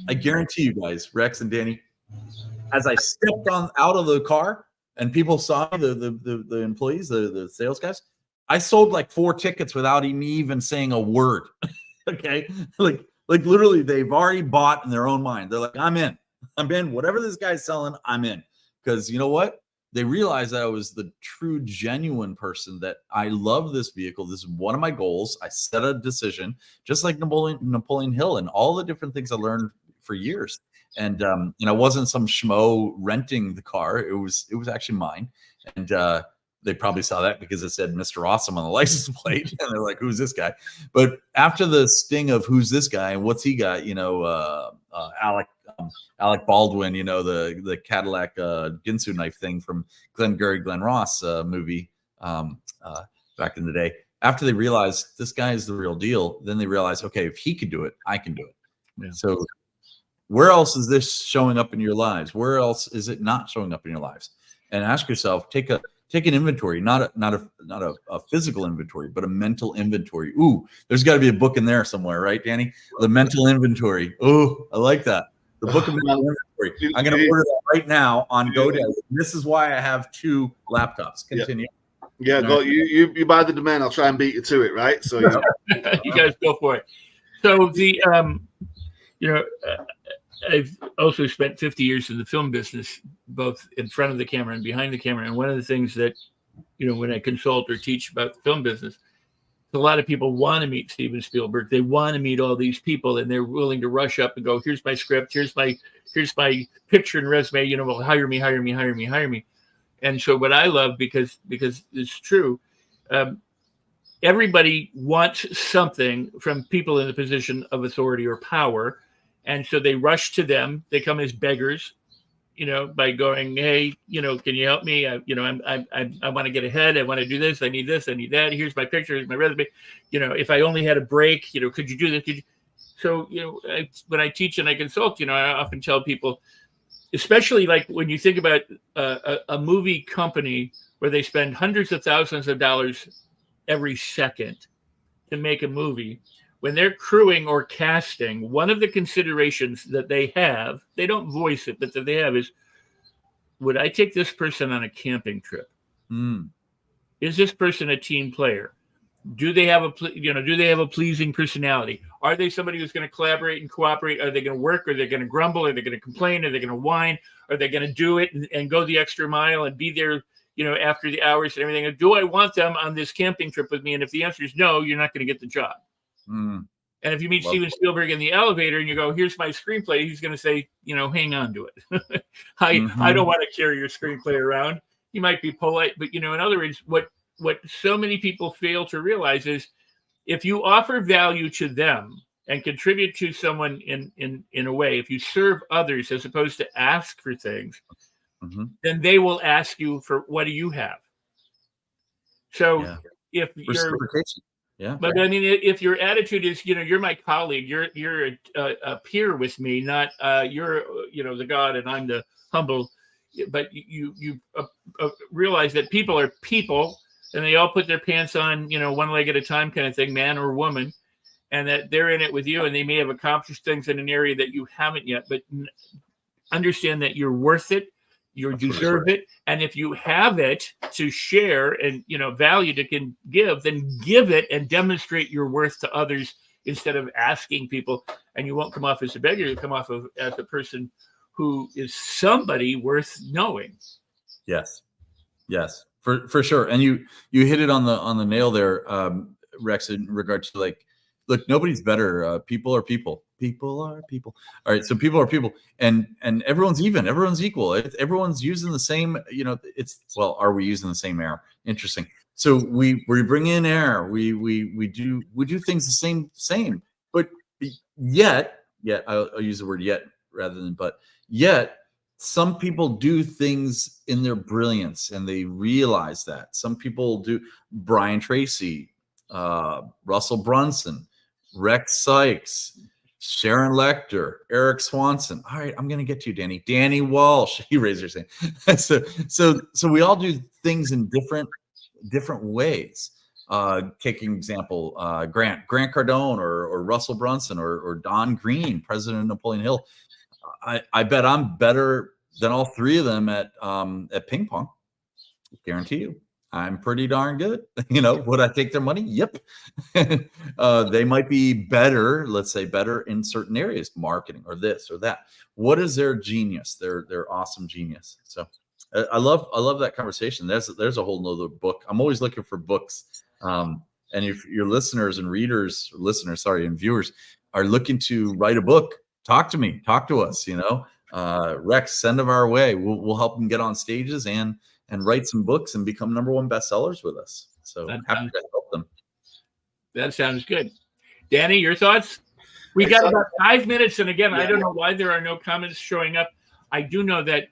I guarantee you guys, Rex and Danny, as I stepped out of the car and people saw me, the employees, the sales guys, I sold like 4 tickets without me even saying a word. Okay, like literally, they've already bought in their own mind. They're like, I'm in. Whatever this guy's selling, I'm in. Because you know what? They realized that I was the true, genuine person, that I love this vehicle. This is one of my goals. I set a decision, just like Napoleon Hill and all the different things I learned for years. And I wasn't some schmo renting the car. It was actually mine. And they probably saw that because it said Mr. Awesome on the license plate, and they're like, "Who's this guy?" But after the sting of "Who's this guy?" and what's he got, Alec Baldwin, the Cadillac Ginsu knife thing from Glenn Ross movie back in the day. After they realized this guy is the real deal, then they realize, okay, if he could do it, I can do it. Yeah. So where else is this showing up in your lives? Where else is it not showing up in your lives? And ask yourself, take an inventory, not a physical inventory, but a mental inventory. Ooh, there's got to be a book in there somewhere, right, Danny? The mental inventory. Ooh, I like that. The book of mental inventory. I'm going to order that right now on GoDaddy. This is why I have 2 laptops. Continue. Yeah, go. You buy the domain. I'll try and beat you to it, right? So you guys go for it. So the I've also spent 50 years in the film business, both in front of the camera and behind the camera. And one of the things that when I consult or teach about the film business, a lot of people want to meet Steven Spielberg. They want to meet all these people, and they're willing to rush up and go, "Here's my script. Here's my picture and resume. Well, hire me." And so what I love, because it's true, everybody wants something from people in the position of authority or power. And so they rush to them. They come as beggars, by going, "Hey, can you help me? I want to get ahead. I want to do this. I need this. I need that. Here's my picture. Here's my resume. If I only had a break, could you do this? So, when I teach and I consult, I often tell people, especially like when you think about a movie company where they spend hundreds of thousands of dollars every second to make a movie, when they're crewing or casting, one of the considerations that they have, they don't voice it, but that they have is, would I take this person on a camping trip? Is this person a team player? Do they have a pleasing personality? Are they somebody who's going to collaborate and cooperate? Are they going to work? Are they going to grumble? Are they going to complain? Are they going to whine? Are they going to do it and go the extra mile and be there, after the hours and everything? Do I want them on this camping trip with me? And if the answer is no, you're not going to get the job. And if you meet Steven Spielberg in the elevator and you go, "Here's my screenplay," he's going to say, hang on to it. I don't want to carry your screenplay around. He might be polite, but in other words, what so many people fail to realize is, if you offer value to them and contribute to someone in a way, if you serve others as opposed to ask for things, then they will ask you for, what do you have? So if you're but I mean, if your attitude is, you're my colleague, you're a peer with me, not you're the God and I'm the humble, but you realize that people are people, and they all put their pants on, one leg at a time kind of thing, man or woman, and that they're in it with you, and they may have accomplished things in an area that you haven't yet, but understand that you're worth it. You deserve it. And if you have it to share and, value to can give, then give it and demonstrate your worth to others instead of asking people. And you won't come off as a beggar. You'll come off as a person who is somebody worth knowing. Yes, for sure. And you hit it on the nail there, Rex, in regards to look, nobody's better. People are people. People are people. All right. So people are people, and everyone's even. Everyone's equal. Everyone's using the same. Are we using the same air? Interesting. So we bring in air. We do things the same. But yet I'll use the word yet rather than but. Yet some people do things in their brilliance, and they realize that. Some people do. Brian Tracy, Russell Brunson, Rex Sikes, Sharon Lecter, Erik Swanson. All right, I'm going to get to you, Danny. Danny Walsh. He raised his hand. So we all do things in different ways. Taking example, Grant Cardone or Russell Brunson or Don Green, president of Napoleon Hill. I bet I'm better than all 3 of them at ping pong. Guarantee you. I'm pretty darn good. Would I take their money? Yep. They might be better, let's say better in certain areas, marketing or this or that. What is their genius? Their awesome genius. So I love that conversation. There's a whole nother book. I'm always looking for books. And if your listeners and and viewers are looking to write a book, talk to me, talk to us, Rex, send them our way. We'll help them get on stages and and write some books and become #1 bestsellers with us. So happy to help them. That sounds good. Danny, your thoughts? We got about 5 minutes, and again, I don't know why there are no comments showing up. I do know that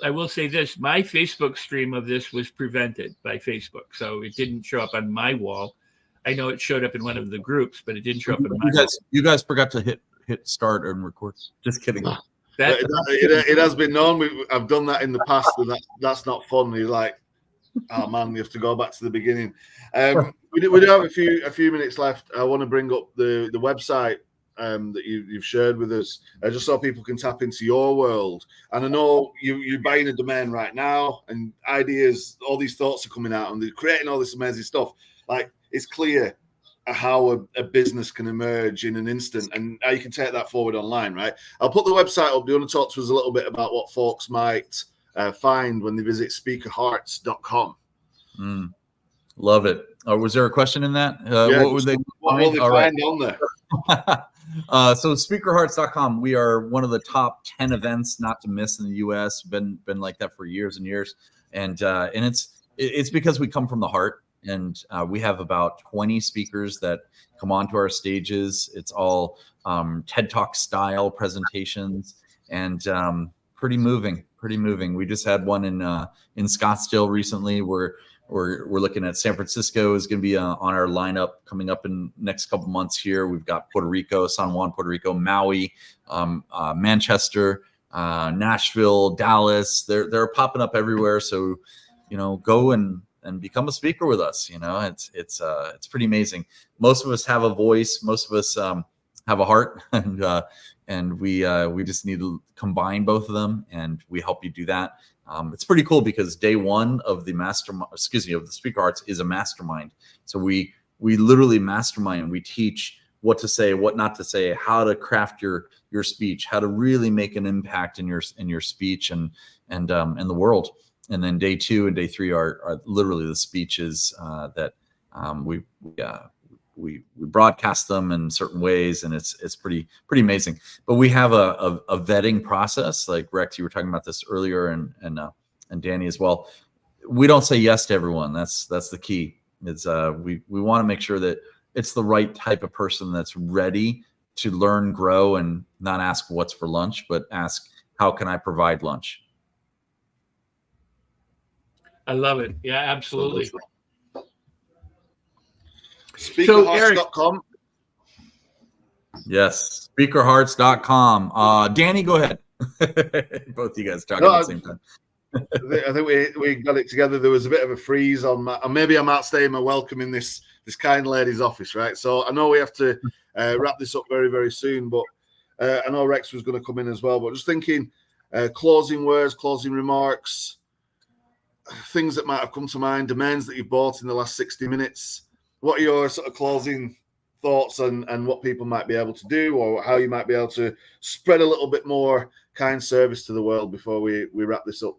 I will say this, my Facebook stream of this was prevented by Facebook, so it didn't show up on my wall. I know it showed up in one of the groups, but it didn't show up in my wall. You guys forgot to hit start and record. Just kidding. It has been known. I've done that in the past, and that's not fun. You're like, oh man, you have to go back to the beginning. We do have a few minutes left. I want to bring up the website that you've shared with us, just so people can tap into your world. And I know you're buying a domain right now, and ideas, all these thoughts are coming out, and they're creating all this amazing stuff. Like, it's clear how a business can emerge in an instant, and how you can take that forward online, right? I'll put the website up. Do you want to talk to us a little bit about what folks might find when they visit speakerhearts.com? Love it. Was there a question in that? What would they find on there? So speakerhearts.com, we are one of the top 10 events not to miss in the US. Been like that for years and years. And it's because we come from the heart, and we have about 20 speakers that come onto our stages. It's all TED Talk style presentations, and pretty moving. We just had one in Scottsdale recently. We're looking at San Francisco is going to be on our lineup coming up in next couple months here. We've got Puerto Rico, San Juan, Puerto Rico, Maui, Manchester, Nashville, Dallas. They're popping up everywhere. So, go and become a speaker with us. It's pretty amazing. Most of us have a voice. Most of us have a heart, and we just need to combine both of them, and we help you do that. It's pretty cool because day one of the of the Speaker Hearts is a mastermind. So we literally mastermind. We teach what to say, what not to say, how to craft your speech, how to really make an impact in your speech and the world. And then day 2 and day 3 are literally the speeches that we broadcast them in certain ways, and it's pretty amazing. But we have a vetting process, like Rex, you were talking about this earlier, and Danny as well. We don't say yes to everyone. That's the key. It's we want to make sure that it's the right type of person that's ready to learn, grow, and not ask what's for lunch, but ask how can I provide lunch. I love it. Yeah, absolutely. Speakerhearts.com. Yes, speakerhearts.com. Danny, go ahead. Both of you guys talking at the same time. I think we got it together. There was a bit of a freeze on maybe I'm outstaying my welcome in this kind lady's office, right? So I know we have to wrap this up very, very soon, but I know Rex was going to come in as well. But just thinking, closing words, closing remarks, things that might have come to mind, domains that you've bought in the last 60 minutes. What are your sort of closing thoughts and what people might be able to do, or how you might be able to spread a little bit more kind service to the world before we wrap this up?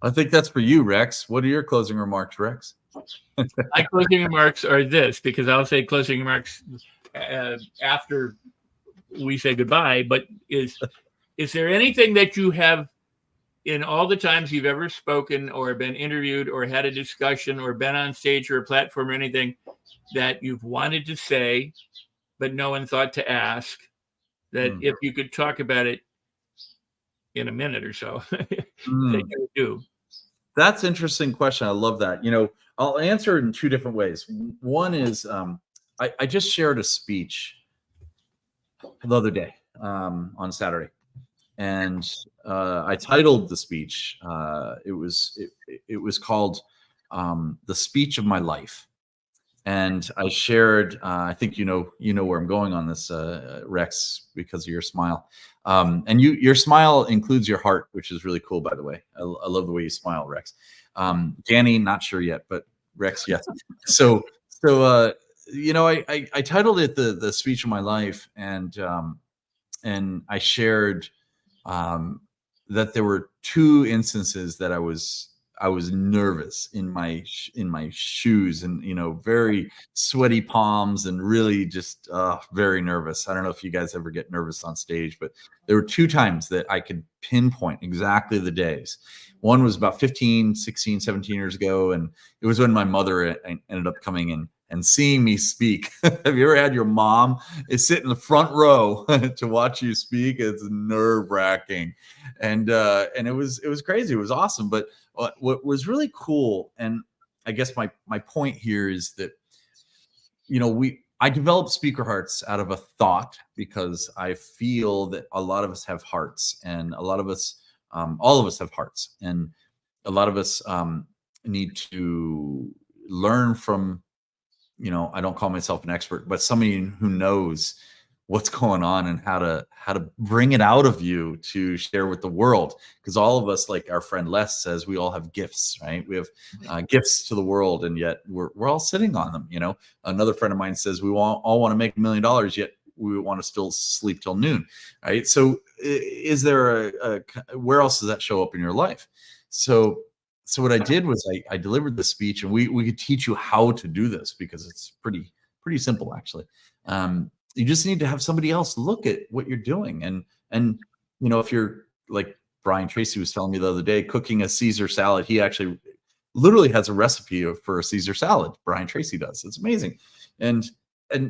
I think that's for you, Rex. What are your closing remarks, Rex? My closing remarks are this, because I'll say closing remarks after we say goodbye, but is there anything that you have in all the times you've ever spoken or been interviewed or had a discussion or been on stage or a platform or anything that you've wanted to say, but no one thought to ask, that if you could talk about it in a minute or so, that you would do? That's an interesting question. I love that. I'll answer it in 2 different ways. One is I just shared a speech the other day on Saturday. And I titled the speech. It was called "The Speech of My Life," and I shared. I think you know where I'm going on this, Rex, because of your smile. And your smile includes your heart, which is really cool, by the way. I love the way you smile, Rex. Danny, not sure yet, but Rex, yes. So I titled it the Speech of My Life, and I shared that there were 2 instances that I was nervous in my shoes, and very sweaty palms, and really just very nervous. I don't know if you guys ever get nervous on stage, but there were 2 times that I could pinpoint exactly the days One was about 15, 16, 17 years ago. And it was when my mother ended up coming in and seeing me speak. Have you ever had your mom sit in the front row to watch you speak? It's nerve-wracking. And it was crazy. It was awesome. But what was really cool, and I guess my point here is that, I developed Speaker Hearts out of a thought, because I feel that a lot of us have hearts, and a lot of us, all of us have hearts, and a lot of us need to learn from, I don't call myself an expert, but somebody who knows what's going on and how to bring it out of you to share with the world. Because all of us, like our friend Les says, we all have gifts, right? We have gifts to the world, and yet we're all sitting on them. Another friend of mine says we all want to make $1 million, yet we want to still sleep till noon, right? So is there where else does that show up in your life? So what I did was I delivered the speech, and we could teach you how to do this, because it's pretty simple, actually. You just need to have somebody else look at what you're doing. And if you're like Brian Tracy was telling me the other day, cooking a Caesar salad, he actually literally has a recipe for a Caesar salad. Brian Tracy does. It's amazing. And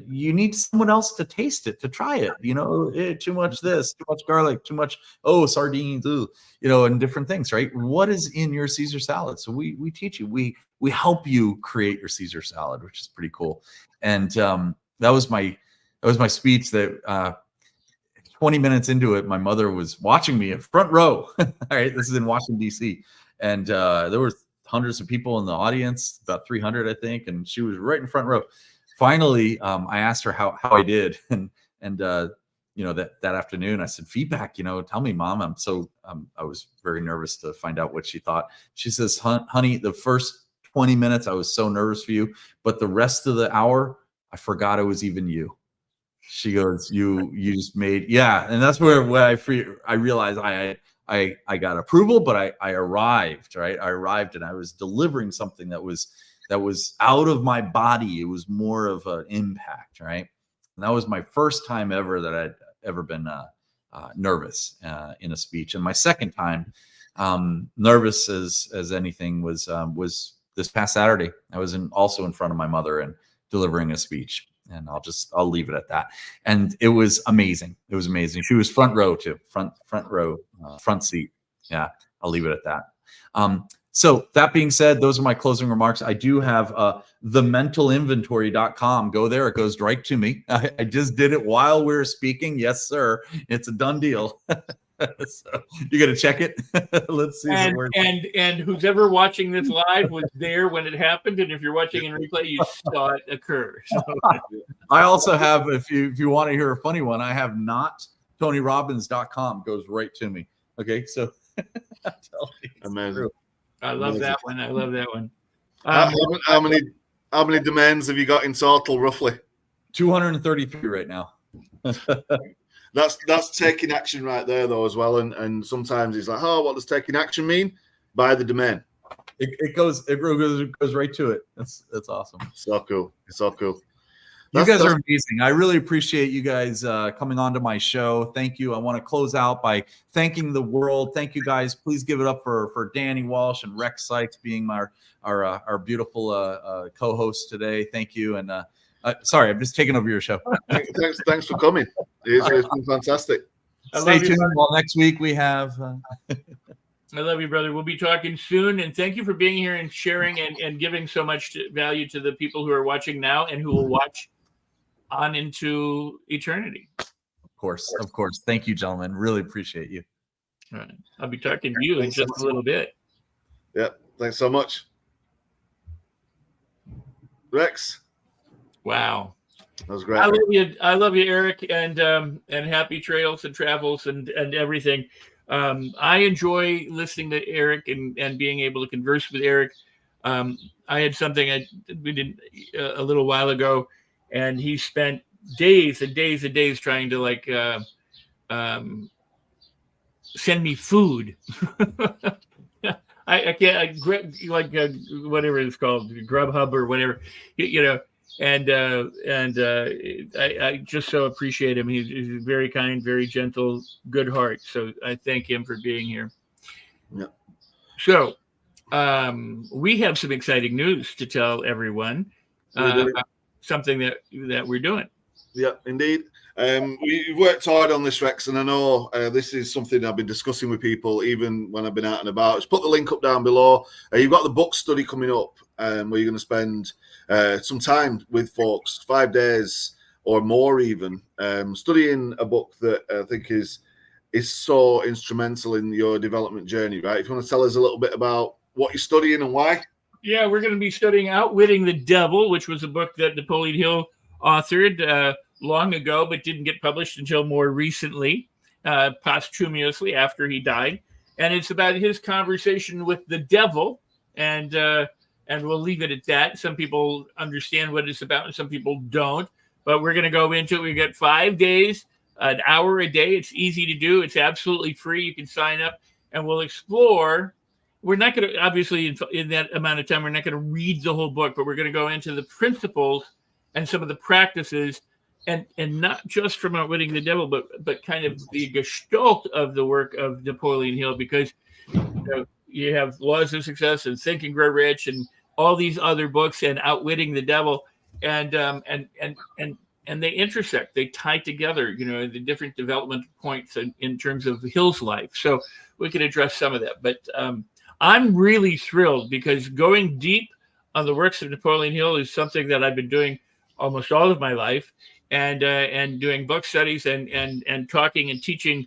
you need someone else to taste it, to try it. Too much this, too much garlic, too much, sardines, and different things, right? What is in your Caesar salad? So we teach you, we help you create your Caesar salad, which is pretty cool. And that was my speech. That 20 minutes into it, my mother was watching me in front row. All right, this is in Washington, D.C. And there were hundreds of people in the audience, about 300, I think, and she was right in front row. Finally, I asked her how I did, and that afternoon I said, feedback, tell me, Mom. I was very nervous to find out what she thought. She says, honey, the first 20 minutes I was so nervous for you, but the rest of the hour I forgot it was even you. She goes, you just made, yeah. And that's where I realized I got approval, but I arrived, right? I arrived, and I was delivering something that was out of my body. It was more of an impact, right? And that was my first time ever that I'd ever been nervous in a speech. And my second time nervous as anything was this past Saturday. I was also in front of my mother and delivering a speech. And I'll leave it at that. And it was amazing. It was amazing. She was front row too, front row, front seat. Yeah, I'll leave it at that. So that being said, those are my closing remarks. I do have thementalinventory.com. Go there. It goes right to me. I just did it while we were speaking. Yes, sir. It's a done deal. So you got to check it. Let's see. And who's ever watching this live was there when it happened. And if you're watching in replay, you saw it occur. So. I also have, if you want to hear a funny one, I have notTonyrobbins.com. Goes right to me. Okay. So amazing. I love that one. I love that one. How many domains have you got in total, roughly? 233 right now. That's taking action right there, though, as well. And sometimes it's like, what does taking action mean? Buy the domain. It goes right to it. That's awesome. So cool. So cool. You guys are amazing. I really appreciate you guys coming on to my show. Thank you. I want to close out by thanking the world. Thank you guys. Please give it up for Danny Walsh and Rex Sikes being our beautiful co-hosts today. Thank you. And sorry, I'm just taking over your show. Thanks for coming. It's been fantastic. Stay tuned. Well, next week we have. I love you, brother. We'll be talking soon. And thank you for being here and sharing and giving so much value to the people who are watching now and who will watch on into eternity. Of course. Thank you, gentlemen. Really appreciate you. All right. I'll be talking to you in just a little bit. Yeah. Thanks so much. Rex. Wow. That was great. I love you, Erik, and happy trails and travels and everything. I enjoy listening to Erik and being able to converse with Erik. I had something we did a little while ago, and he spent days and days and days trying to send me food. I can't whatever it's called, Grubhub or whatever, And I just so appreciate him. He's very kind, very gentle, good heart. So I thank him for being here. Yeah. So we have some exciting news to tell everyone. Something that we're doing. Yeah, indeed. We've worked hard on this, Rex, and I know this is something I've been discussing with people even when I've been out and about. Just put the link up down below. You've got the book study coming up where you're going to spend some time with folks, 5 days or more even, studying a book that I think is so instrumental in your development journey, right? If you want to tell us a little bit about what you're studying and why. Yeah, we're going to be studying Outwitting the Devil, which was a book that Napoleon Hill authored long ago, but didn't get published until more recently, posthumously after he died. And it's about his conversation with the devil, and we'll leave it at that. Some people understand what it's about, and some people don't. But we're going to go into it. We got 5 days, an hour a day. It's easy to do. It's absolutely free. You can sign up, and we'll explore. We're not going to, obviously, in that amount of time, we're not going to read the whole book, but we're going to go into the principles and some of the practices, and not just from Outwitting the Devil, but kind of the gestalt of the work of Napoleon Hill, because you have Laws of Success and Think and Grow Rich and all these other books and Outwitting the Devil, and they intersect, they tie together, the different development points in terms of Hill's life. So we can address some of that, but I'm really thrilled because going deep on the works of Napoleon Hill is something that I've been doing almost all of my life, and doing book studies and talking and teaching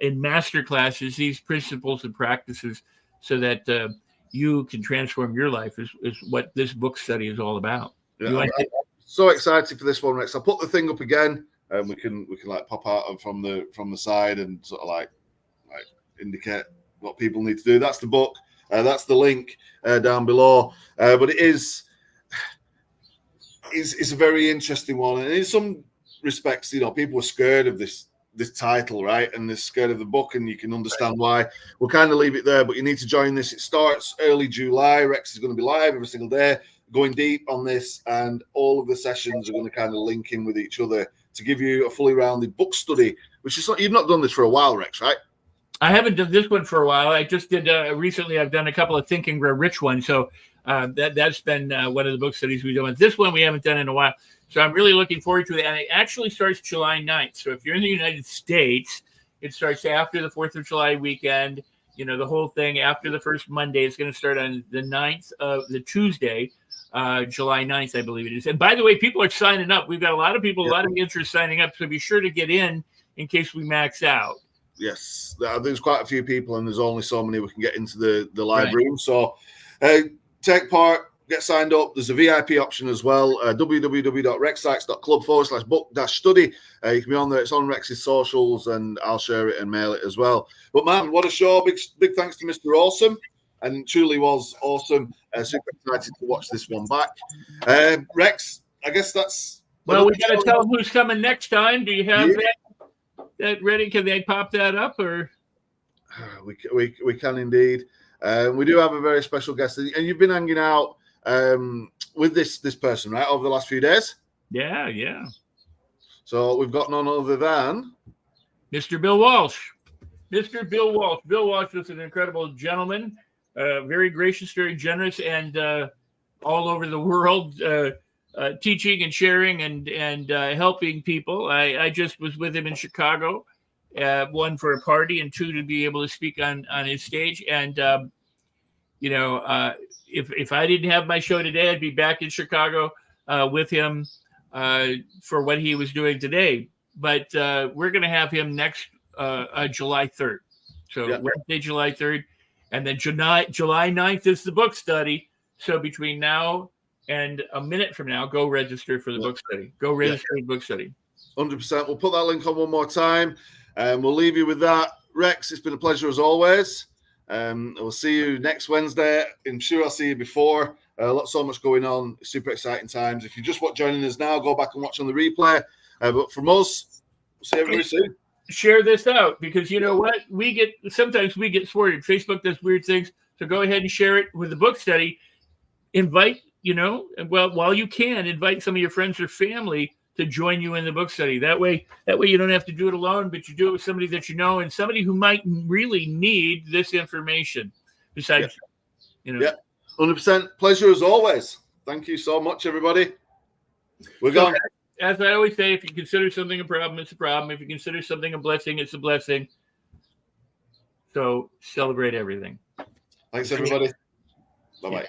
in master classes these principles and practices so that you can transform your life is what this book study is all about. Yeah, I'm so excited for this one, Rex. I'll put the thing up again, and we can like pop out from the side and sort of like indicate what people need to do. That's the book. That's the link down below. But it is a very interesting one, and in some respects, people are scared of this title, right? And they're scared of the book, and you can understand why. We'll kind of leave it there, but you need to join this. It starts early July. Rex is going to be live every single day, going deep on this, and all of the sessions are going to kind of link in with each other to give you a fully rounded book study, which is you've not done this for a while, Rex, right? I haven't done this one for a while. I just did recently. I've done a couple of Think and Grow Rich ones, so that's been one of the book studies we've done. This one we haven't done in a while, so I'm really looking forward to it. And it actually starts July 9th. So if you're in the United States, it starts after the 4th of July weekend. The whole thing after the first Monday. It's going to start on the 9th of the Tuesday, July 9th, I believe it is. And by the way, people are signing up. We've got a lot of people, a lot of interest signing up. So be sure to get in case we max out. Yes, there's quite a few people, and there's only so many we can get into the live room. So take part, get signed up. There's a VIP option as well. www.rexsikes.club/book-study. You can be on there. It's on Rex's socials, and I'll share it and mail it as well. But man, what a show! Big thanks to Mr. Awesome, and truly was awesome. Super excited to watch this one back. Rex, I guess that's. Well, we got to tell them who's coming next time. Do you have that ready? Can they pop that up or? We can indeed. We do have a very special guest, and you've been hanging out with this person, right, over the last few days. Yeah. So we've got none other than Mr. Bill Walsh. Mr. Bill Walsh. Bill Walsh was an incredible gentleman, very gracious, very generous, and all over the world. Teaching and sharing and helping people. I just was with him in Chicago, one for a party and two to be able to speak on his stage. And if I didn't have my show today, I'd be back in Chicago with him for what he was doing today. But we're going to have him next July 3rd. So Wednesday, July 3rd, and then July 9th is the book study. So between now and a minute from now, go register for the book study. Go register for the book study. 100%. We'll put that link on one more time, and we'll leave you with that. Rex, it's been a pleasure as always. We'll see you next Wednesday. I'm sure I'll see you before. So much going on. Super exciting times. If you're just joining us now, go back and watch on the replay. But from us, we'll see everybody soon. Share this out, because you know what? Sometimes we get thwarted. Facebook does weird things. So go ahead and share it with the book study. Invite, while you can, invite some of your friends or family to join you in the book study. That way you don't have to do it alone, but you do it with somebody that you know and somebody who might really need this information. Besides, Yeah, 100%. Pleasure as always. Thank you so much, everybody. We're going. As I always say, if you consider something a problem, it's a problem. If you consider something a blessing, it's a blessing. So celebrate everything. Thanks, everybody. Bye-bye.